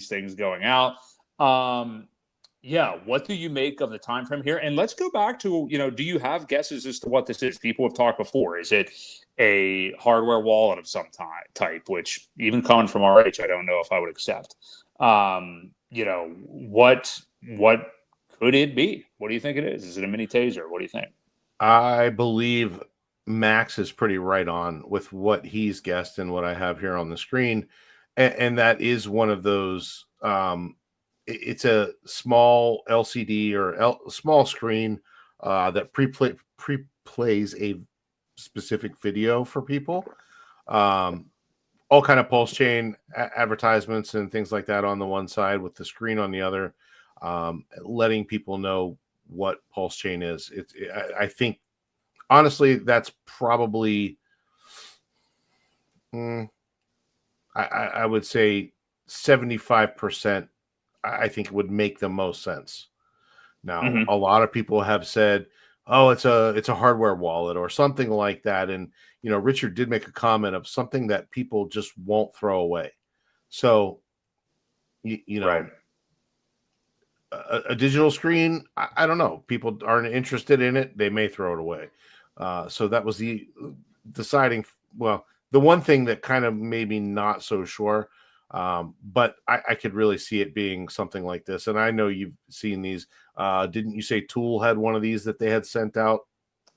things going out. What do you make of the time frame here? And let's go back to, do you have guesses as to what this is? People have talked before. Is it a hardware wallet of some type, which even coming from RH, I don't know if I would accept. What could it be? What do you think it is? Is it a mini taser? What do you think? I believe Max is pretty right on with what he's guessed and what I have here on the screen. And that is one of those, it's a small LCD or small screen that pre-plays a specific video for people. All kind of PulseChain advertisements and things like that on the one side, with the screen on the other, letting people know what PulseChain is. I think, honestly, that's probably, I would say 75%. I think it would make the most sense. Now, a lot of people have said, "Oh, it's a hardware wallet" or something like that. And Richard did make a comment of something that people just won't throw away. So, right. A digital screen, I don't know. People aren't interested in it. They may throw it away. So that was the deciding. Well, the one thing that kind of made me not so sure. But I could really see it being something like this. And I know you've seen these. Didn't you say Tool had one of these that they had sent out?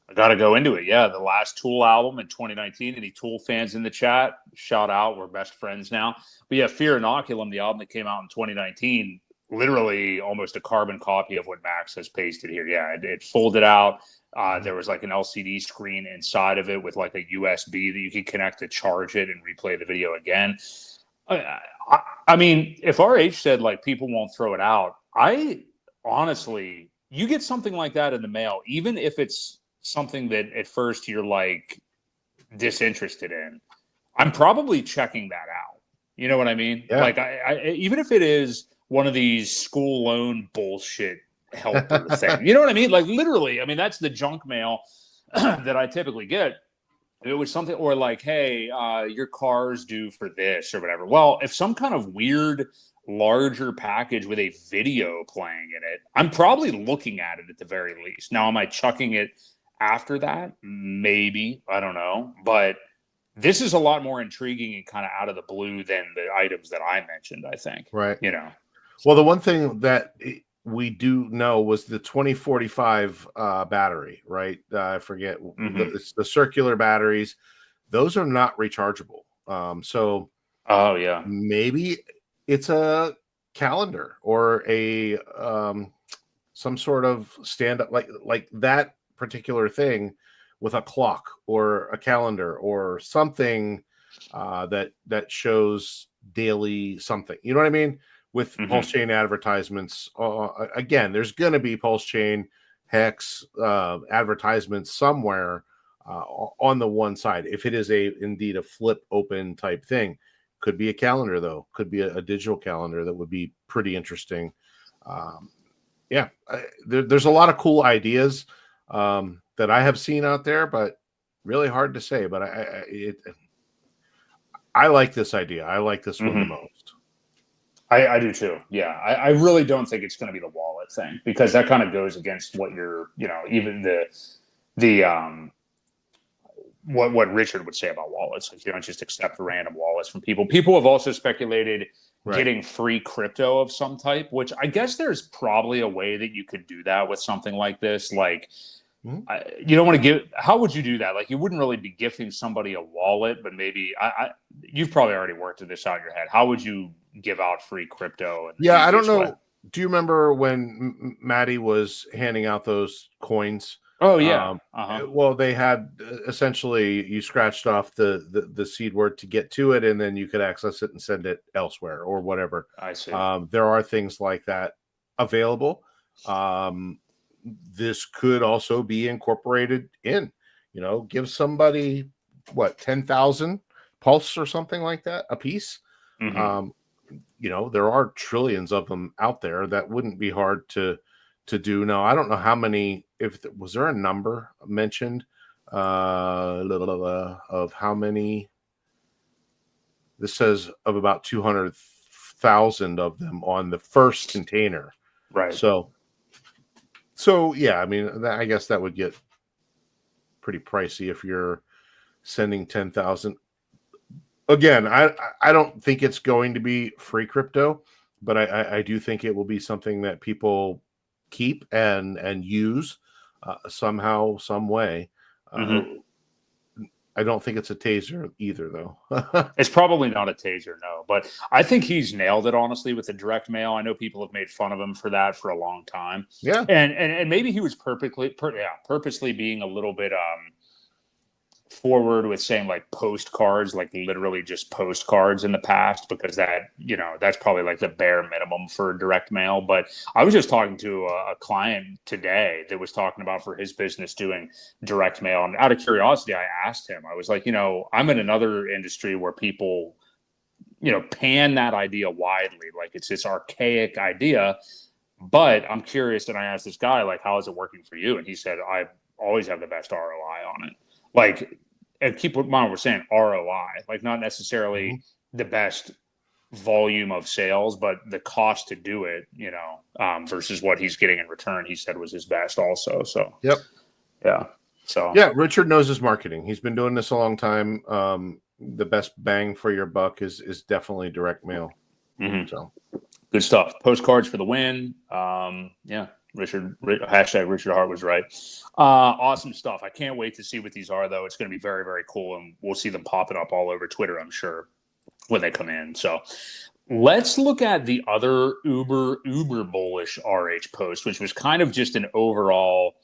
I got to go into it. Yeah, the last Tool album in 2019. Any Tool fans in the chat? Shout out. We're best friends now. But yeah, Fear Inoculum, the album that came out in 2019, literally almost a carbon copy of what Max has pasted here. Yeah, it folded out. There was like an LCD screen inside of it with like a USB that you could connect to charge it and replay the video again. I mean, if RH said like people won't throw it out, I honestly, you get something like that in the mail, even if it's something that at first you're like disinterested in, I'm probably checking that out. You know what I mean? Yeah. Like I even if it is one of these school loan bullshit helper thing, you know what I mean? Like literally, I mean, that's the junk mail that I typically get. It was something, or like, hey, your car's due for this or whatever. Well, if some kind of weird larger package with a video playing in it, I'm probably looking at it at the very least. Now, am I chucking it after that? Maybe. I don't know. But this is a lot more intriguing and kind of out of the blue than the items that I mentioned, I think. Right. You know. Well, the one thing that we do know was the 2045 battery, right? I forget. It's the circular batteries. Those are not rechargeable. So oh yeah, maybe it's a calendar or a some sort of stand-up like that particular thing with a clock or a calendar or something that shows daily something. You know what I mean? With PulseChain advertisements, again, there's going to be PulseChain Hex advertisements somewhere on the one side. If it is indeed a flip open type thing, could be a calendar though. Could be a digital calendar that would be pretty interesting. There's a lot of cool ideas that I have seen out there, but really hard to say. But I like this idea. I like this one the most. I do too. Yeah. I really don't think it's going to be the wallet thing, because that kind of goes against what you're, you know, even what Richard would say about wallets. Like, you don't just accept random wallets from people. People have also speculated getting free crypto of some type, which I guess there's probably a way that you could do that with something like this. Like, you don't want to give. How would you do that? Like, you wouldn't really be gifting somebody a wallet, but maybe you've probably already worked this out in your head. How would you give out free crypto? I don't know. Way? Do you remember when Maddie was handing out those coins? Oh yeah. Well, they had essentially, you scratched off the seed word to get to it, and then you could access it and send it elsewhere or whatever. I see. There are things like that available. This could also be incorporated in, you know, give somebody 10,000 pulse or something like that a piece. You know, there are trillions of them out there. That wouldn't be hard to do. Now, I don't know how many, was there a number mentioned of how many? This says of about 200,000 of them on the first container. Right. So yeah, I mean, I guess that would get pretty pricey if you're sending 10,000. Again, I don't think it's going to be free crypto, but I do think it will be something that people keep and use somehow, some way. I don't think it's a taser either, though. It's probably not a taser, no. But I think he's nailed it, honestly, with the direct mail. I know people have made fun of him for that for a long time. Yeah. And maybe he was purposely being a little bit forward with saying like postcards, like literally just postcards in the past, because that, you know, that's probably like the bare minimum for direct mail. But I was just talking to a client today that was talking about for his business doing direct mail. And out of curiosity, I asked him, I was like, you know, I'm in another industry where people, you know, pan that idea widely. Like, it's this archaic idea, but I'm curious. And I asked this guy, like, how is it working for you? And he said, I always have the best ROI on it. Like, and keep in mind, we're saying ROI, like not necessarily the best volume of sales, but the cost to do it, you know, versus what he's getting in return, he said was his best also. So, yep. Yeah. So, yeah, Richard knows his marketing. He's been doing this a long time. the best bang for your buck is definitely direct mail. So good stuff. Postcards for the win. Yeah. Hashtag Richard Hart was right. Awesome stuff. I can't wait to see what these are, though. It's going to be very, very cool, and we'll see them popping up all over Twitter, I'm sure, when they come in. So let's look at the other uber bullish RH post, which was kind of just an overall,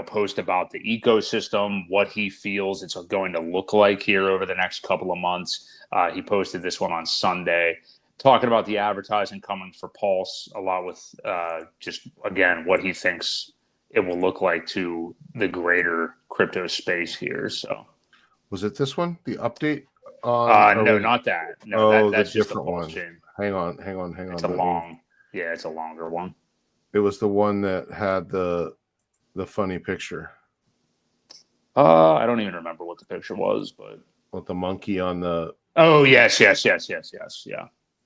post about the ecosystem, what he feels it's going to look like here over the next couple of months. He posted this one on Sunday, talking about the advertising coming for Pulse a lot with just, again, what he thinks it will look like to the greater crypto space here. So was it this one, the update? No, not that. No, that's the just different the Pulse one. chain. Hang on. It's it's a longer one. It was the one that had the funny picture. I don't even remember what the picture was, but with the monkey on the. Oh yes, yeah.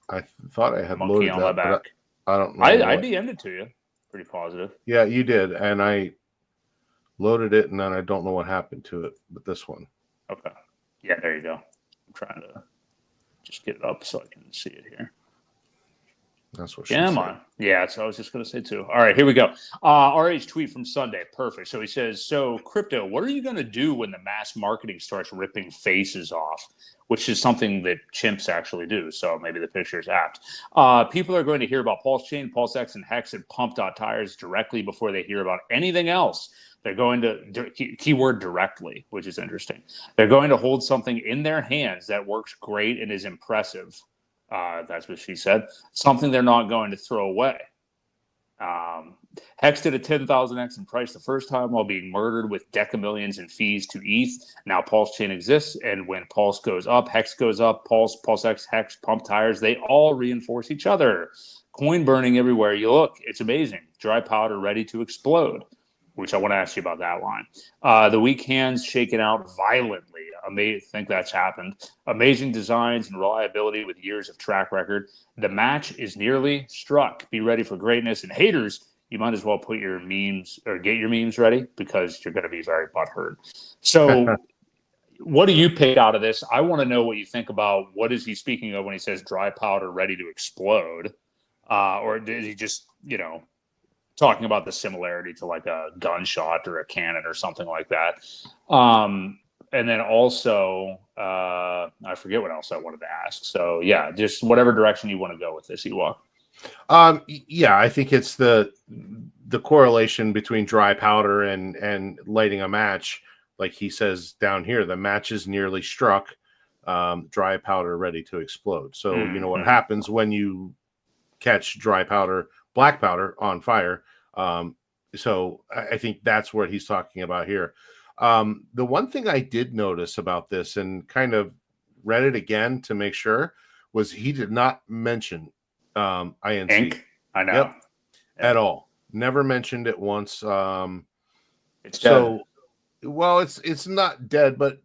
I thought I had monkey loaded on that, my back. I don't know. I DM'd it to you. Pretty positive. Yeah, you did, and I loaded it, and then I don't know what happened to it. But this one. Okay. Yeah, there you go. I'm trying to just get it up so I can see it here. That's what she said. Yeah, that's what I was just going to say too. All right, here we go. RH tweet from Sunday. Perfect. So he says, so crypto, what are you going to do when the mass marketing starts ripping faces off, which is something that chimps actually do. So maybe the picture is apt. People are going to hear about PulseChain, PulseX, and Hex and Pump.tires directly before they hear about anything else. They're going to, keyword directly, which is interesting. They're going to hold something in their hands that works great and is impressive. That's what she said. Something they're not going to throw away. Hex did a 10,000x in price the first time while being murdered with decamillions in fees to ETH. Now PulseChain exists, and when Pulse goes up, Hex goes up. Pulse, PulseX, Hex, Pump Tires, they all reinforce each other. Coin burning everywhere you look. It's amazing. Dry powder ready to explode, which I want to ask you about that line. The weak hands shaken out violently. I think that's happened. Amazing designs and reliability with years of track record. The match is nearly struck. Be ready for greatness. And haters, you might as well put your memes or get your memes ready because you're going to be very butthurt. So what do you pick out of this? I want to know what you think about what is he speaking of when he says dry powder ready to explode? Or did he just, talking about the similarity to like a gunshot or a cannon or something like that? And then also, I forget what else I wanted to ask. So yeah, just whatever direction you want to go with this, Ewok. Yeah, I think it's the correlation between dry powder and lighting a match. Like he says down here, the match is nearly struck. Dry powder ready to explode. So you know what happens when you catch dry powder, black powder on fire. So I think that's what he's talking about here. The one thing I did notice about this and kind of read it again to make sure was he did not mention INC. Ink? I know. Yep. At all. Never mentioned it once. It's dead. Well, it's not dead, but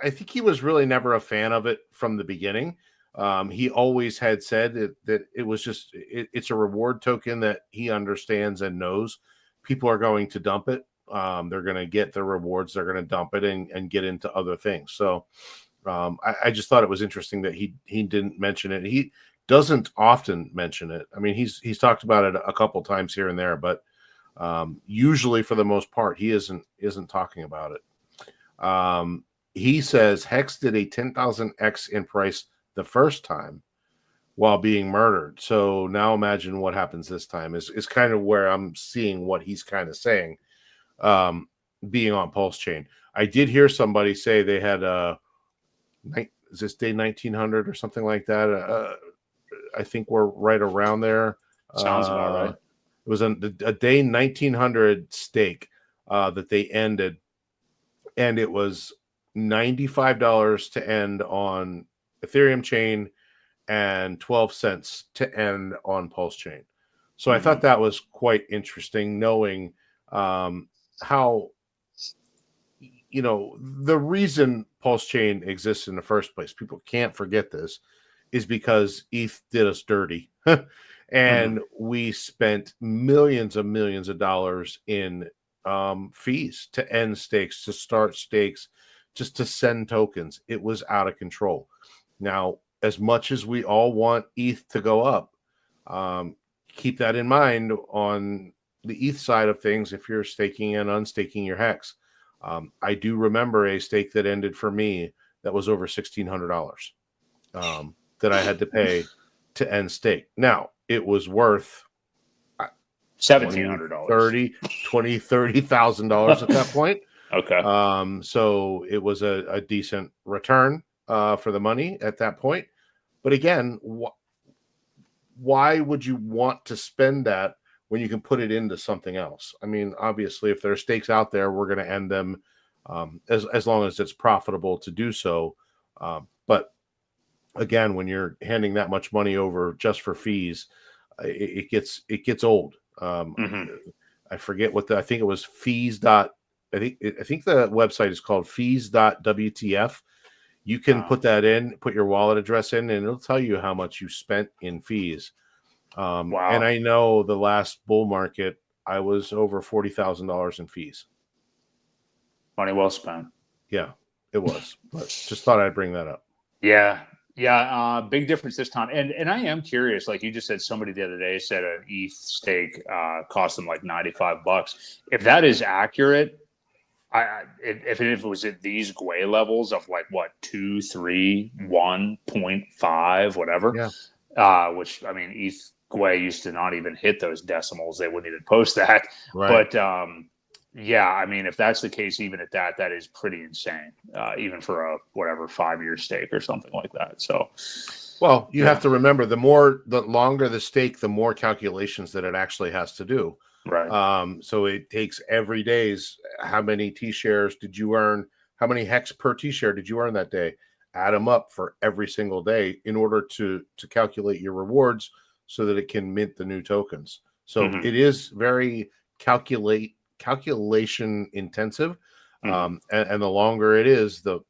I think he was really never a fan of it from the beginning. He always had said that it was just it's a reward token that he understands and knows people are going to dump it. They're going to get the rewards. They're going to dump it and get into other things. So I just thought it was interesting that he didn't mention it. He doesn't often mention it. I mean, he's talked about it a couple times here and there, but usually for the most part, he isn't talking about it. He says Hex did a 10,000x in price the first time while being murdered. So now imagine what happens this time is kind of where I'm seeing what he's kind of saying, being on PulseChain. I did hear somebody say they had is this day 1900 or something like that? I think we're right around there. Sounds about right. It was a day 1900 stake that they ended, and it was $95 to end on Ethereum chain and 12 cents to end on PulseChain. So I thought that was quite interesting, knowing how the reason PulseChain exists in the first place. People can't forget this, is because ETH did us dirty, and we spent millions of dollars in fees to end stakes, to start stakes, just to send tokens. It was out of control. Now, as much as we all want ETH to go up, keep that in mind on the ETH side of things. If you're staking and unstaking your Hex, I do remember a stake that ended for me that was over $1,600 that I had to pay to end stake. Now, it was worth $1,700, $30,000 at that point. Okay. So it was a decent return for the money at that point. But again, why would you want to spend that when you can put it into something else? I mean, obviously, if there are stakes out there, we're going to end them as long as it's profitable to do so. But again, when you're handing that much money over just for fees, it gets old. I forget what I think it was fees. I think the website is called fees.wtf. You can put that in, put your wallet address in, and it'll tell you how much you spent in fees. And I know the last bull market, I was over $40,000 in fees. Money well spent. Yeah, it was. But just thought I'd bring that up. Yeah. Big difference this time. And I am curious, like you just said, somebody the other day said an ETH stake cost them like $95. If that is accurate, if it was at these Gwei levels of like what 2, 3, 1.5, whatever, which I mean, ETH Gwei used to not even hit those decimals; they wouldn't even post that. Right. But I mean, if that's the case, even at that is pretty insane, even for a 5-year stake or something like that. So, well, you have to remember the longer the stake, the more calculations that it actually has to do. Right. So it takes every day's how many T-shares did you earn? How many Hex per T-share did you earn that day? Add them up for every single day in order to calculate your rewards so that it can mint the new tokens. So it is very calculation intensive. And the longer it is, the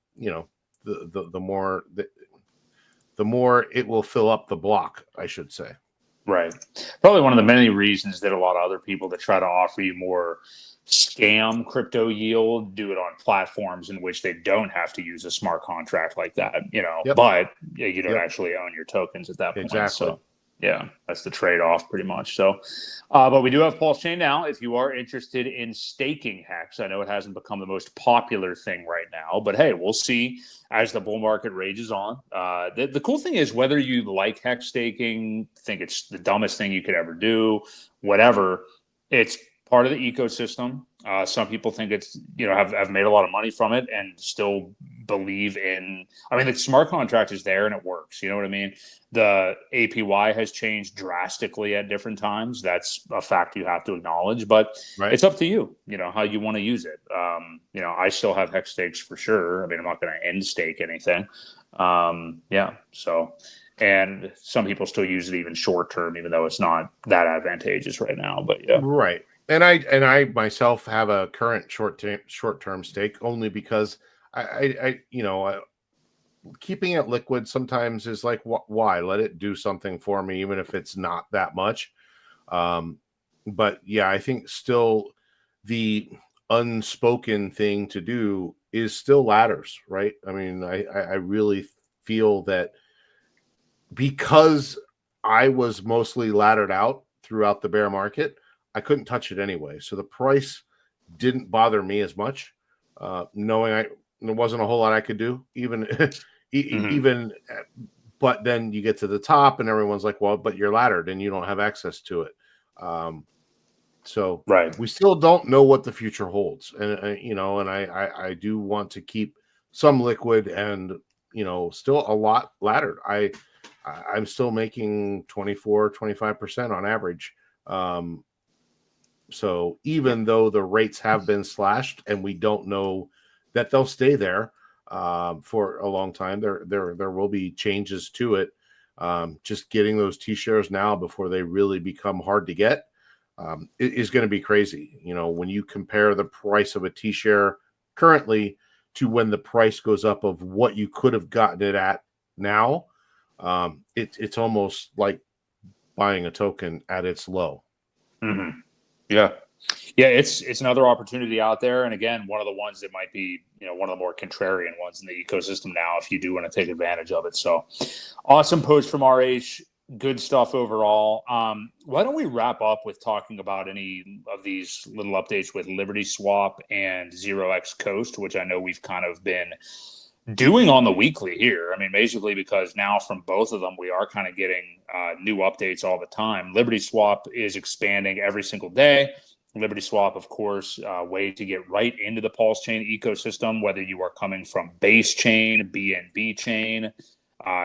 more it will fill up the block, I should say. Right. Probably one of the many reasons that a lot of other people that try to offer you more scam crypto yield do it on platforms in which they don't have to use a smart contract like that, but you don't actually own your tokens at that point. Exactly. So, yeah, that's the trade-off pretty much. So, but we do have PulseChain now. If you are interested in staking Hex, I know it hasn't become the most popular thing right now, but hey, we'll see as the bull market rages on. The cool thing is whether you like Hex staking, think it's the dumbest thing you could ever do, whatever, it's part of the ecosystem. Some people think it's, have made a lot of money from it and still believe in, the smart contract is there and it works. You know what I mean? The APY has changed drastically at different times. That's a fact you have to acknowledge, but it's up to you, how you want to use it. I still have Hex stakes for sure. I'm not going to end stake anything. So, and some people still use it even short term, even though it's not that advantageous right now, but yeah. Right. And I myself have a current short-term stake only because I keeping it liquid sometimes is like, why? Let it do something for me, even if it's not that much. But yeah, I think still the unspoken thing to do is still ladders, right? I really feel that because I was mostly laddered out throughout the bear market, I couldn't touch it anyway. So the price didn't bother me as much, knowing there wasn't a whole lot I could do, even, but then you get to the top and everyone's like, well, but you're laddered and you don't have access to it. So we still don't know what the future holds. And I do want to keep some liquid and, still a lot laddered. I'm still making 24-25% on average. So even though the rates have been slashed and we don't know that they'll stay there for a long time, there will be changes to it. Just getting those T-shares now before they really become hard to get is going to be crazy. When you compare the price of a T-share currently to when the price goes up of what you could have gotten it at now, it's almost like buying a token at its low. Yeah. Yeah, it's another opportunity out there, and again, one of the ones that might be, one of the more contrarian ones in the ecosystem now, if you do want to take advantage of it. So, awesome post from RH. Good stuff overall. Why don't we wrap up with talking about any of these little updates with Liberty Swap and 0x Coast, which I know we've kind of been doing on the weekly here. I mean, basically because now from both of them, we are kind of getting new updates all the time. Liberty Swap is expanding every single day. Liberty Swap, of course, way to get right into the PulseChain ecosystem, whether you are coming from base chain, BNB chain.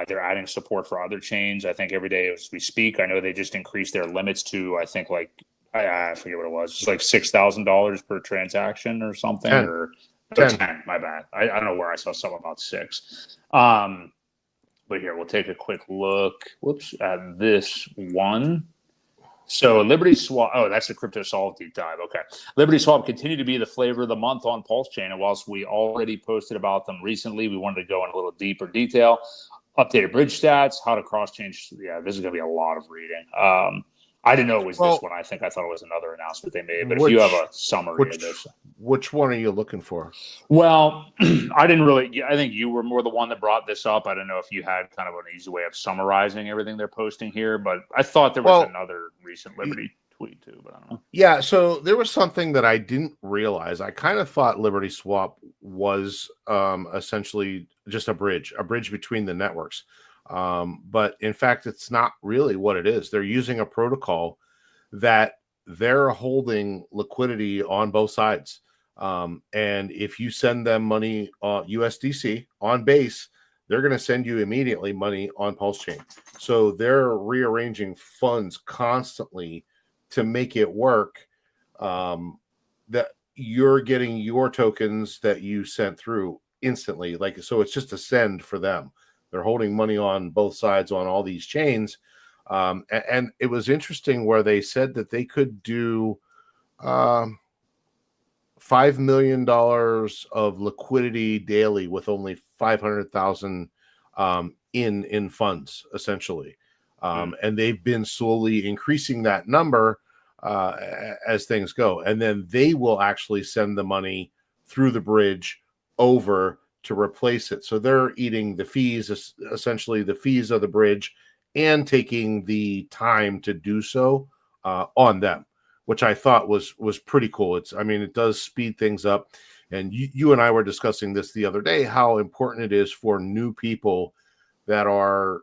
They're adding support for other chains. I think every day as we speak, I know they just increased their limits to, I think, like, I forget what it was. It's like $6,000 per transaction or something. 10. Or 10. 10, my bad. I don't know where I saw something about 6. But here, we'll take a quick look, at this one. So Liberty Swap, that's the Crypto Solve deep dive. Okay. Liberty Swap continued to be the flavor of the month on PulseChain. And whilst we already posted about them recently, we wanted to go in a little deeper detail. Updated bridge stats, how to cross-change. Yeah, this is going to be a lot of reading. I didn't know it was this one. I thought it was another announcement they made. But if you have a summary of this. Which one are you looking for? Well, I think you were more the one that brought this up. I don't know if you had kind of an easy way of summarizing everything they're posting here, but I thought there was another recent Liberty tweet too, but I don't know. Yeah, so there was something that I didn't realize. I kind of thought Liberty Swap was essentially just a bridge between the networks. But in fact, it's not really what it is. They're using a protocol that they're holding liquidity on both sides. And if you send them money USDC on base, they're going to send you immediately money on PulseChain. So they're rearranging funds constantly to make it work, that you're getting your tokens that you sent through instantly. So it's just a send for them. They're holding money on both sides on all these chains. And it was interesting where they said that they could do $5 million of liquidity daily with only 500,000 in funds, essentially. And they've been slowly increasing that number as things go. And then they will actually send the money through the bridge over to replace it. So they're eating the fees, essentially the fees of the bridge, and taking the time to do so on them, which I thought was pretty cool. It does speed things up. And you and I were discussing this the other day, how important it is for new people that are,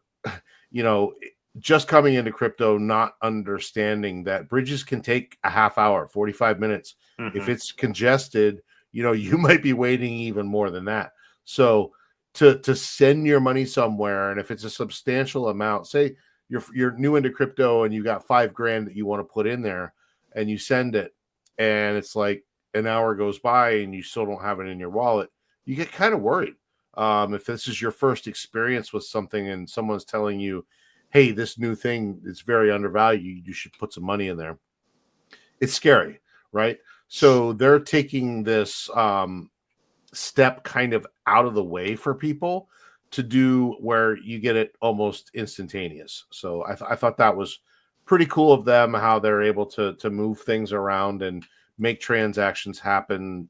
just coming into crypto, not understanding that bridges can take a half hour, 45 minutes. Mm-hmm. If it's congested, you might be waiting even more than that. So to send your money somewhere, and if it's a substantial amount, say you're new into crypto and you got $5,000 that you want to put in there, and you send it, and it's like an hour goes by and you still don't have it in your wallet, you get kind of worried. If this is your first experience with something and someone's telling you, hey, this new thing is very undervalued, you should put some money in there, it's scary, right? So they're taking this step kind of out of the way for people to do where you get it almost instantaneous. So I thought that was pretty cool of them, how they're able to move things around and make transactions happen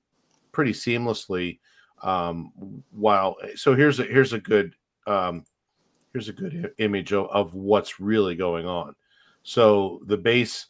pretty seamlessly. So here's a good image of what's really going on. So the base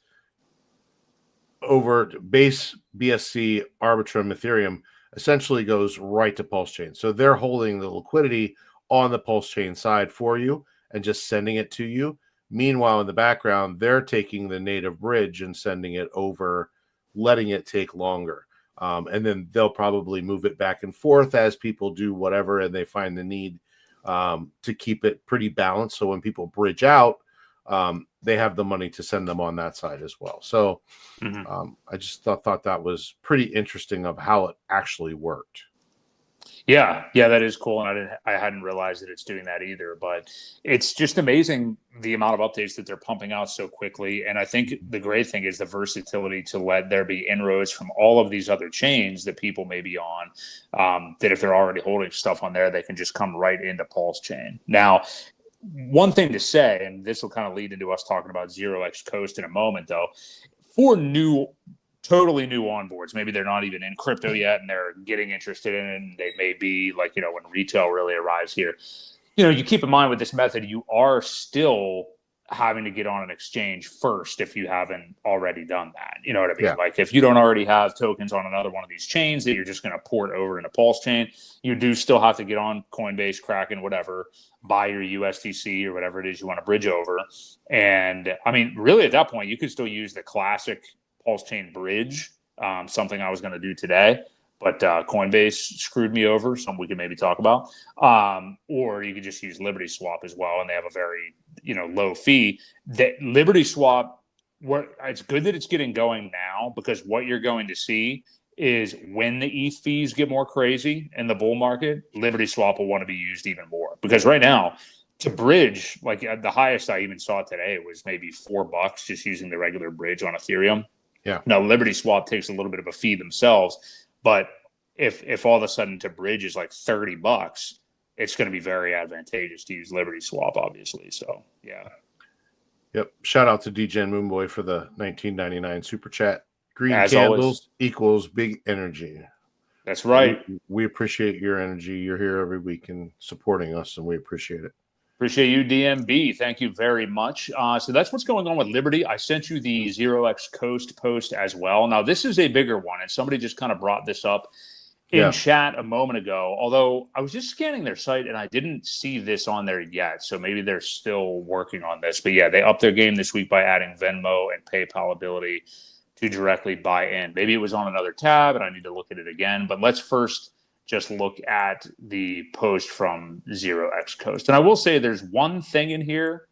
BSC Arbitrum Ethereum essentially goes right to PulseChain. So they're holding the liquidity on the PulseChain side for you and just sending it to you. Meanwhile, in the background, they're taking the native bridge and sending it over, letting it take longer. And then they'll probably move it back and forth as people do whatever, and they find the need to keep it pretty balanced. So when people bridge out, they have the money to send them on that side as well. So I just thought that was pretty interesting of how it actually worked. Yeah, that is cool, and I hadn't realized that it's doing that either. But it's just amazing the amount of updates that they're pumping out so quickly. And I think the great thing is the versatility to let there be inroads from all of these other chains that people may be on. That if they're already holding stuff on there, they can just come right into PulseChain. Now, one thing to say, and this will kind of lead into us talking about 0x Coast in a moment, though, for new totally new onboards. Maybe they're not even in crypto yet and they're getting interested in it. And they may be like, when retail really arrives here, you keep in mind with this method, you are still having to get on an exchange first if you haven't already done that. You know what I mean? Yeah. Like if you don't already have tokens on another one of these chains that you're just going to port over into PulseChain, you do still have to get on Coinbase, Kraken, whatever, buy your USDC or whatever it is you want to bridge over. And I mean, really at that point, you could still use the classic PulseChain bridge, something I was going to do today. But Coinbase screwed me over, something we can maybe talk about. Or you could just use Liberty Swap as well, and they have a very low fee. That Liberty Swap, it's good that it's getting going now, because what you're going to see is when the ETH fees get more crazy in the bull market, Liberty Swap will want to be used even more. Because right now, to bridge, like the highest I even saw today was maybe $4 just using the regular bridge on Ethereum. Yeah. Now Liberty Swap takes a little bit of a fee themselves. But if all of a sudden to bridge is like $30, it's going to be very advantageous to use Liberty Swap, obviously. So, yeah. Yep. Shout out to DJ Moonboy for the 1999 super chat. Green As candles always. equals big energy. That's right. We appreciate your energy. You're here every week and supporting us, and we appreciate it. Appreciate you, DMB. Thank you very much. So that's what's going on with Liberty. I sent you the 0x Coast post as well. Now, this is a bigger one, and somebody just kind of brought this up in chat a moment ago. Although I was just scanning their site, and I didn't see this on there yet. So maybe they're still working on this. But yeah, they upped their game this week by adding Venmo and PayPal ability to directly buy in. Maybe it was on another tab, and I need to look at it again. But let's first just look at the post from 0x Coast. And I will say there's one thing in here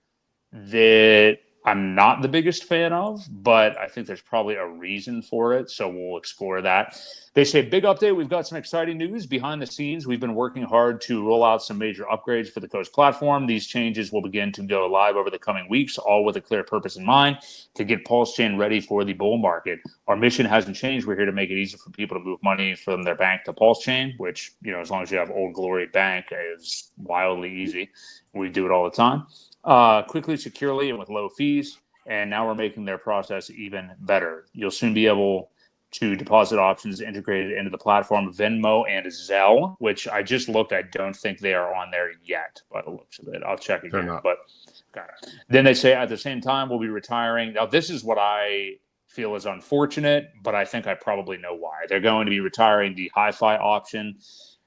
that I'm not the biggest fan of, but I think there's probably a reason for it. So we'll explore that. They say, big update. We've got some exciting news behind the scenes. We've been working hard to roll out some major upgrades for the Coast platform. These changes will begin to go live over the coming weeks, all with a clear purpose in mind, to get PulseChain ready for the bull market. Our mission hasn't changed. We're here to make it easy for people to move money from their bank to PulseChain, which, as long as you have Old Glory Bank, is wildly easy. We do it all the time. Quickly, securely, and with low fees. And now we're making their process even better. You'll soon be able to deposit options integrated into the platform, Venmo and Zelle, which I just looked. I don't think they are on there yet, by the looks of it. I'll check again. But okay. Then they say at the same time, we'll be retiring. Now, this is what I feel is unfortunate, but I think I probably know why. They're going to be retiring the hi-fi option.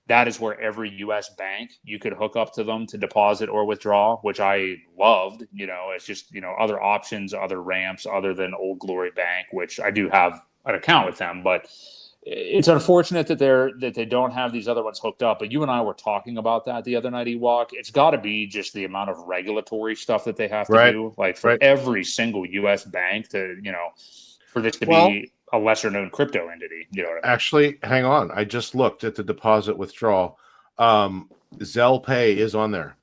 That is where every U.S. bank, you could hook up to them to deposit or withdraw, which I loved. It's just, other options, other ramps other than Old Glory Bank, which I do have an account with them. But it's unfortunate that they don't have these other ones hooked up. But you and I were talking about that the other night, Ewok. It's got to be just the amount of regulatory stuff that they have to do. Like for every single U.S. bank to, for this to be a lesser known crypto entity. You know what I mean? Actually, hang on. I just looked at the deposit withdrawal. Zelle Pay is on there.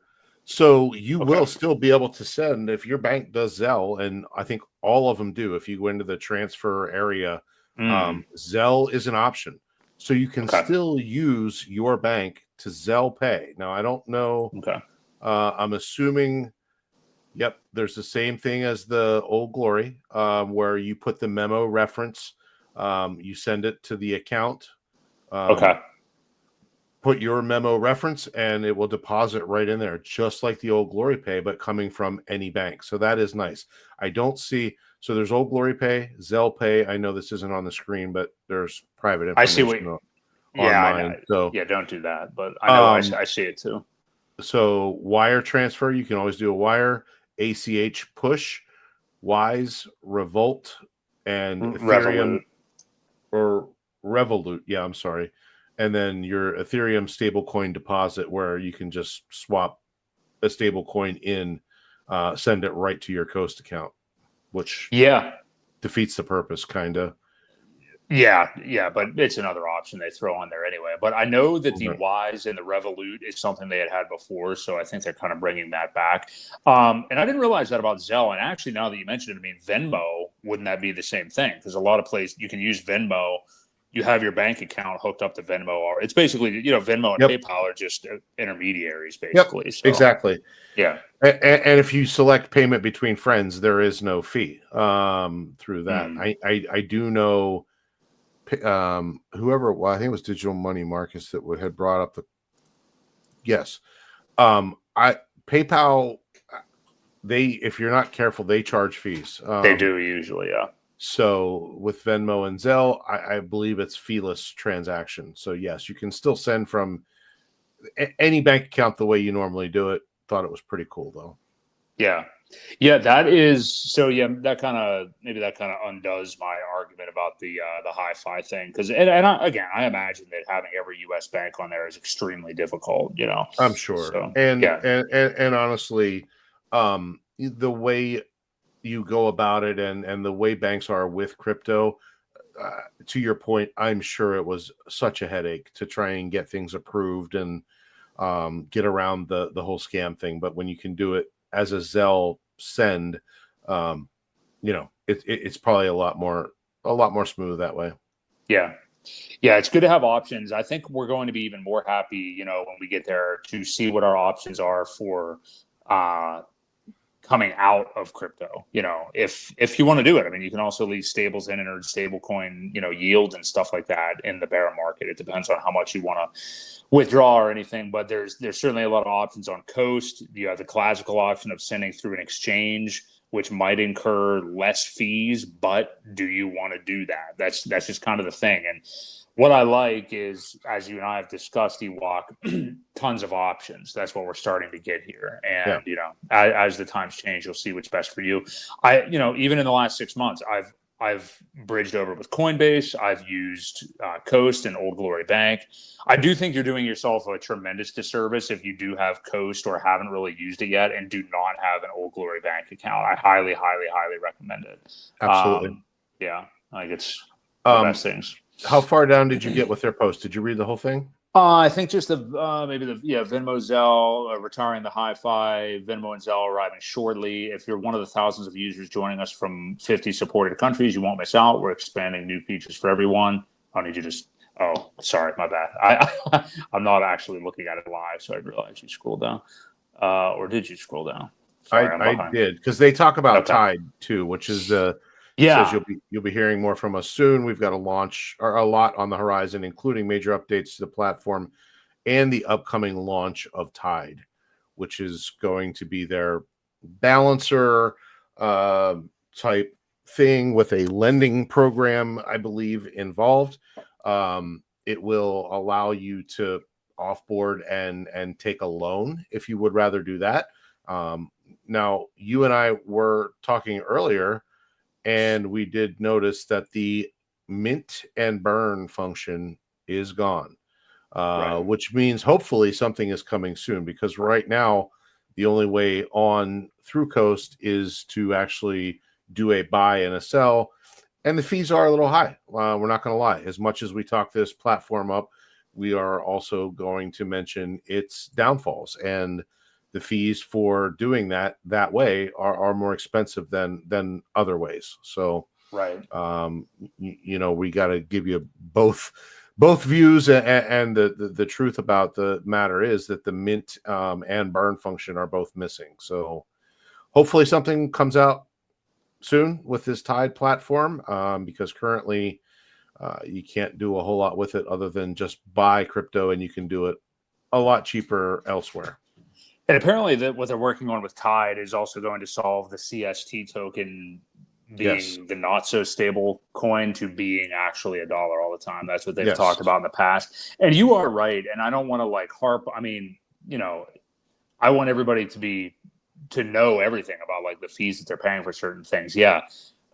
So you will still be able to send if your bank does Zelle, and I think all of them do. If you go into the transfer area, Zelle is an option. So you can still use your bank to Zelle Pay. Now, I don't know. I'm assuming, there's the same thing as the Old Glory, where you put the memo reference, you send it to the account. Put your memo reference, and it will deposit right in there, just like the Old Glory Pay, but coming from any bank. So that is nice. I don't see. So there's Old Glory Pay, Zelle Pay. I know this isn't on the screen, but there's private information. I see what. I know. So don't do that. But I know I see it too. So wire transfer, you can always do a wire. ACH push, Wise, Revolt, and Ethereum or Revolut. Yeah, I'm sorry. And then your Ethereum stablecoin deposit, where you can just swap a stablecoin in, send it right to your Coast account, which defeats the purpose, kind of. Yeah, but it's another option they throw on there anyway. But I know that the Wise and the Revolut is something they had before, so I think they're kind of bringing that back. And I didn't realize that about Zelle. And actually, now that you mentioned it, Venmo, wouldn't that be the same thing? Because a lot of places you can use Venmo. You have your bank account hooked up to Venmo, or it's basically, Venmo and PayPal are just intermediaries, basically. So, exactly. Yeah. And if you select payment between friends, there is no fee through that. I do know whoever, well, I think it was Digital Money Marcus that had brought up yes. PayPal, if you're not careful, they charge fees. They do usually, yeah. So with Venmo and Zelle, I believe it's feeless transaction. So yes, you can still send from any bank account the way you normally do it. Thought it was pretty cool though. Yeah. Yeah, that is so. Yeah, that kind of undoes my argument about the hi-fi thing because again, I imagine that having every U.S. bank on there is extremely difficult. I'm sure. So, and honestly, the way you go about it and the way banks are with crypto, to your point, I'm sure it was such a headache to try and get things approved and get around the whole scam thing. But when you can do it as a Zelle send, it's probably a lot more smooth that way. Yeah, it's good to have options. I think we're going to be even more happy, when we get there to see what our options are for coming out of crypto. If you want to do it, I mean, you can also leave stables in and earn stable coin, yield and stuff like that in the bear market. It depends on how much you want to withdraw or anything, but there's certainly a lot of options on Coast. You have the classical option of sending through an exchange, which might incur less fees, but do you want to do that? That's just kind of the thing. And what I like is, as you and I have discussed, Ewok, tons of options. That's what we're starting to get here. And, as the times change, you'll see what's best for you. Even in the last 6 months, I've bridged over with Coinbase. I've used Coast and Old Glory Bank. I do think you're doing yourself a tremendous disservice if you do have Coast or haven't really used it yet and do not have an Old Glory Bank account. I highly, highly, highly recommend it. Absolutely. It's the best things. How far down did you get with their post? Did you read the whole thing? I think just Venmo, Zelle, retiring the hi-fi, Venmo and Zelle arriving shortly. If you're one of the thousands of users joining us from 50 supported countries, you won't miss out. We're expanding new features for everyone. I need you to sorry, my bad. I'm not actually looking at it live, so I realized you scrolled down. Or did you scroll down? Sorry, I did, because they talk about Tide too, which is says you'll be hearing more from us soon. We've got a lot on the horizon, including major updates to the platform and the upcoming launch of Tide, which is going to be their balancer type thing with a lending program, I believe, involved. It will allow you to offboard and take a loan if you would rather do that. Now, you and I were talking earlier, and we did notice that the mint and burn function is gone, which means hopefully something is coming soon, because right now the only way on through Coast is to actually do a buy and a sell, and the fees are a little high. We're not going to lie. As much as we talk this platform up, we are also going to mention its downfalls, and the fees for doing that way are more expensive than other ways. So, we got to give you both views, and the truth about the matter is that the mint and burn function are both missing. So, hopefully something comes out soon with this Tide platform, because currently you can't do a whole lot with it other than just buy crypto, and you can do it a lot cheaper elsewhere. And apparently what they're working on with Tide is also going to solve the CST token being the not so stable coin to being actually $1 all the time. That's what they've talked about in the past. And you are right. And I don't want to harp. I mean, I want everybody to know everything about the fees that they're paying for certain things. Yeah.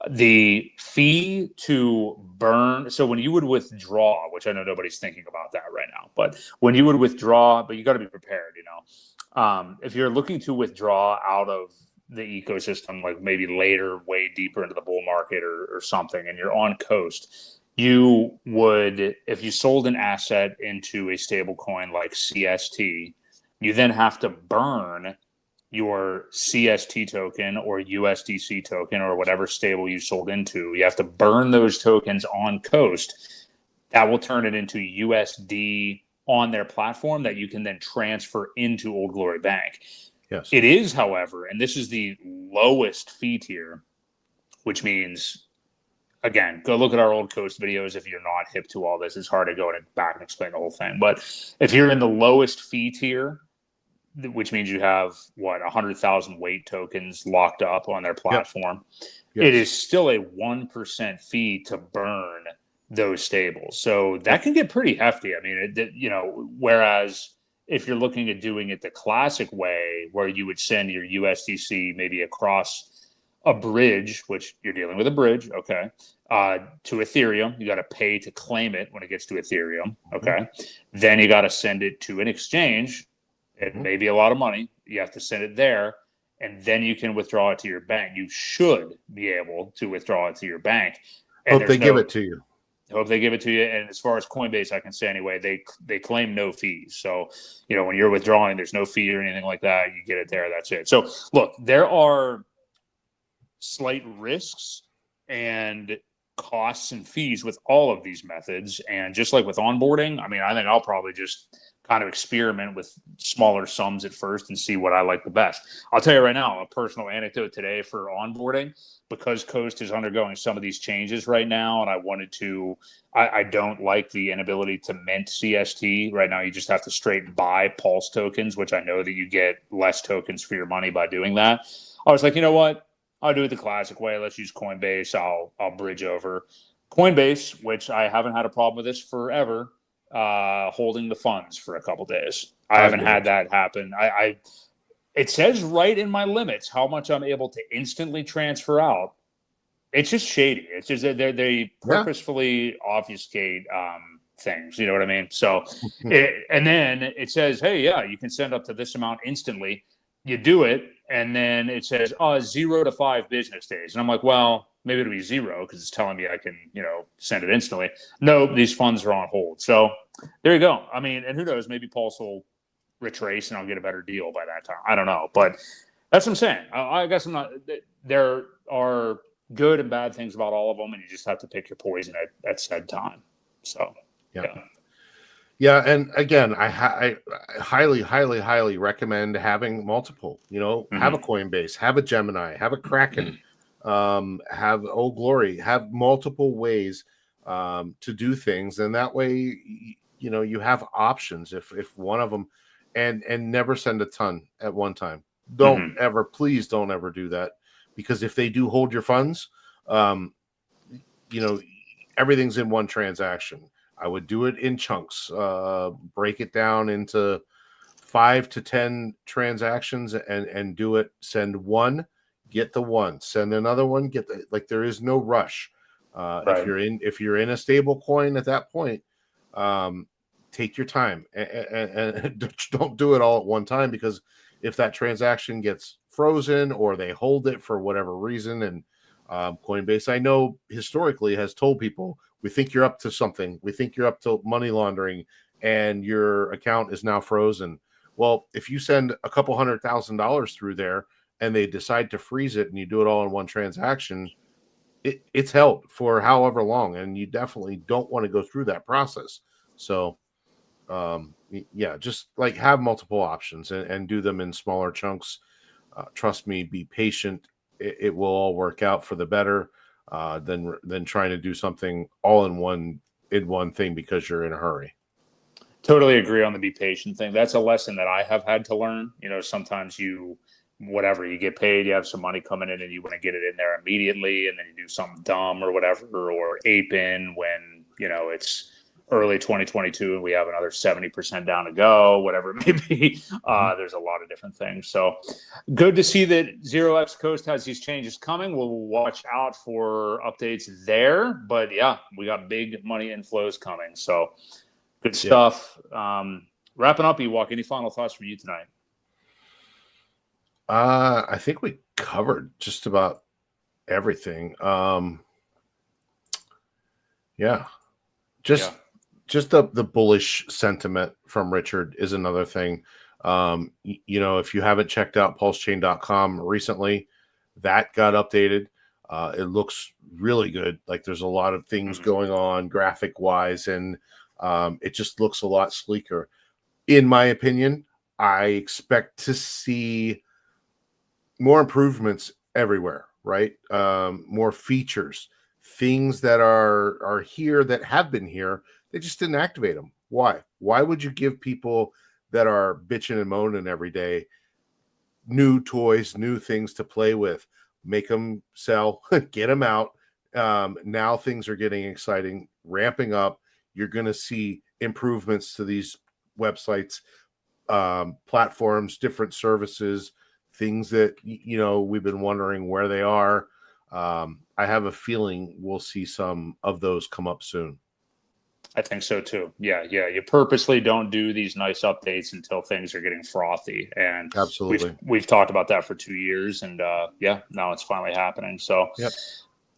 The fee to burn. So when you would withdraw, which I know nobody's thinking about that right now, but when you would withdraw, but you got to be prepared, if you're looking to withdraw out of the ecosystem, maybe later, way deeper into the bull market or something, and you're on Coast, you would, if you sold an asset into a stable coin like CST, you then have to burn your CST token or USDC token or whatever stable you sold into. You have to burn those tokens on Coast. That will turn it into USD on their platform that you can then transfer into Old Glory Bank. Yes. It is, however, and this is the lowest fee tier, which means again, go look at our old Coast videos. If you're not hip to all this, it's hard to go back and explain the whole thing. But if you're in the lowest fee tier, which means you have 100,000 weight tokens locked up on their platform, it is still a 1% fee to burn those stables. So that can get pretty hefty. I mean, whereas if you're looking at doing it the classic way, where you would send your USDC maybe across a bridge, which you're dealing with a bridge, okay, to Ethereum, you got to pay to claim it when it gets to Ethereum, okay. Then you got to send it to an exchange. It may be a lot of money. You have to send it there, and then you can withdraw it to your bank. You should be able to withdraw it to your bank. And hope they give it to you. Hope they give it to you. And as far as Coinbase, I can say anyway, they claim no fees. So, when you're withdrawing, there's no fee or anything like that. You get it there. That's it. So, look, there are slight risks and costs and fees with all of these methods. And just like with onboarding, I mean, I think I'll probably just kind of experiment with smaller sums at first and see what I like the best. I'll tell you right now, a personal anecdote today for onboarding, because Coast is undergoing some of these changes right now. And I don't like the inability to mint CST right now. You just have to straight buy Pulse tokens, which I know that you get less tokens for your money by doing that. I was like, you know what? I'll do it the classic way. Let's use Coinbase. I'll bridge over. Coinbase, which I haven't had a problem with this forever, holding the funds for a couple days. I haven't had that happen. It says right in my limits how much I'm able to instantly transfer out. It's just shady. It's just that they purposefully obfuscate things. You know what I mean? So, and then it says, hey, yeah, you can send up to this amount instantly. You do it, and then it says 0 to 5 business days. And I'm like, well, maybe it'll be 0 because it's telling me I can, send it instantly. No, these funds are on hold. So there you go. I mean, and who knows? Maybe Pulse will retrace and I'll get a better deal by that time. I don't know. But that's what I'm saying. I guess I'm not – there are good and bad things about all of them, and you just have to pick your poison at said time. So, yeah. Yeah, and again, I highly, highly, highly recommend having multiple. Have a Coinbase, have a Gemini, have a Kraken, have Old Glory, have multiple ways to do things, and that way, you have options. If one of them, and never send a ton at one time. Please don't ever do that, because if they do hold your funds, everything's in one transaction. I would do it in chunks, break it down into 5 to 10 transactions and do it. Send one, get the one, send another one, there is no rush. Right. If you're in a stable coin at that point, take your time and don't do it all at one time, because if that transaction gets frozen or they hold it for whatever reason, and Coinbase, I know historically has told people, we think you're up to something. We think you're up to money laundering, and your account is now frozen. Well, if you send a couple $100,000 through there and they decide to freeze it and you do it all in one transaction, it's held for however long, and you definitely don't want to go through that process. So, just have multiple options and do them in smaller chunks. Trust me, be patient. It will all work out for the better. Than trying to do something all in one thing because you're in a hurry. Totally agree on the be patient thing. That's a lesson that I have had to learn. Sometimes you get paid, you have some money coming in and you want to get it in there immediately, and then you do something dumb or whatever, or ape in when, it's early 2022 and we have another 70% down to go, whatever it may be. There's a lot of different things. So good to see that 0x Coast has these changes coming. We'll watch out for updates there. But yeah, we got big money inflows coming. So good stuff. Wrapping up, Ewok, any final thoughts from you tonight? I think we covered just about everything. Just the bullish sentiment from Richard is another thing. If you haven't checked out PulseChain.com recently, that got updated. It looks really good. There's a lot of things going on graphic wise, and it just looks a lot sleeker. In my opinion, I expect to see more improvements everywhere, right? More features, things that are here that have been here, they just didn't activate them. Why? Why would you give people that are bitching and moaning every day new toys, new things to play with, make them sell, get them out? Now things are getting exciting, ramping up. You're going to see improvements to these websites, platforms, different services, things that, we've been wondering where they are. I have a feeling we'll see some of those come up soon. I think so too. Yeah. You purposely don't do these nice updates until things are getting frothy, and absolutely, we've talked about that for 2 years, and now it's finally happening. So, yep.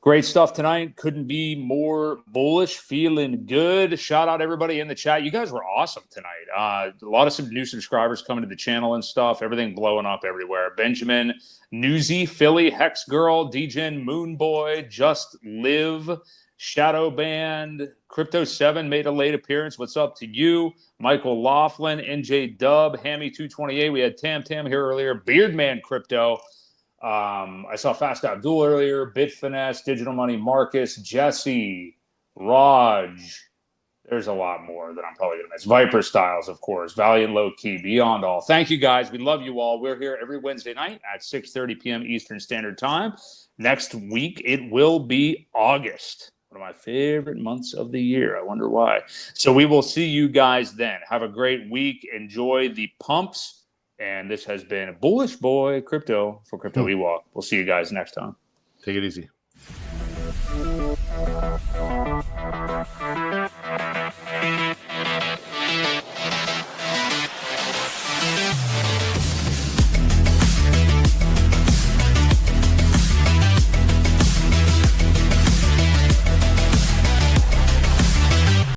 Great stuff tonight. Couldn't be more bullish. Feeling good. Shout out everybody in the chat. You guys were awesome tonight. A lot of some new subscribers coming to the channel and stuff. Everything blowing up everywhere. Benjamin, Newsy, Philly, Hex Girl, DJen, Moonboy, Just Live, Shadow Band, Crypto 7 made a late appearance. What's up to you? Michael Laughlin, NJ Dub, Hammy 228. We had Tam here earlier. Beardman Crypto. I saw Fast Abdul earlier, Bitfinesse, Digital Money Marcus, Jesse, Raj. There's a lot more that I'm probably going to miss. Viper Styles, of course, Valiant Low Key, Beyond All. Thank you guys. We love you all. We're here every Wednesday night at 6:30 p.m. Eastern Standard Time. Next week, it will be August, one of my favorite months of the year. I wonder why. So we will see you guys then. Have a great week. Enjoy the pumps. And this has been Bullish Boy Crypto for Crypto Ewok. We'll see you guys next time. Take it easy.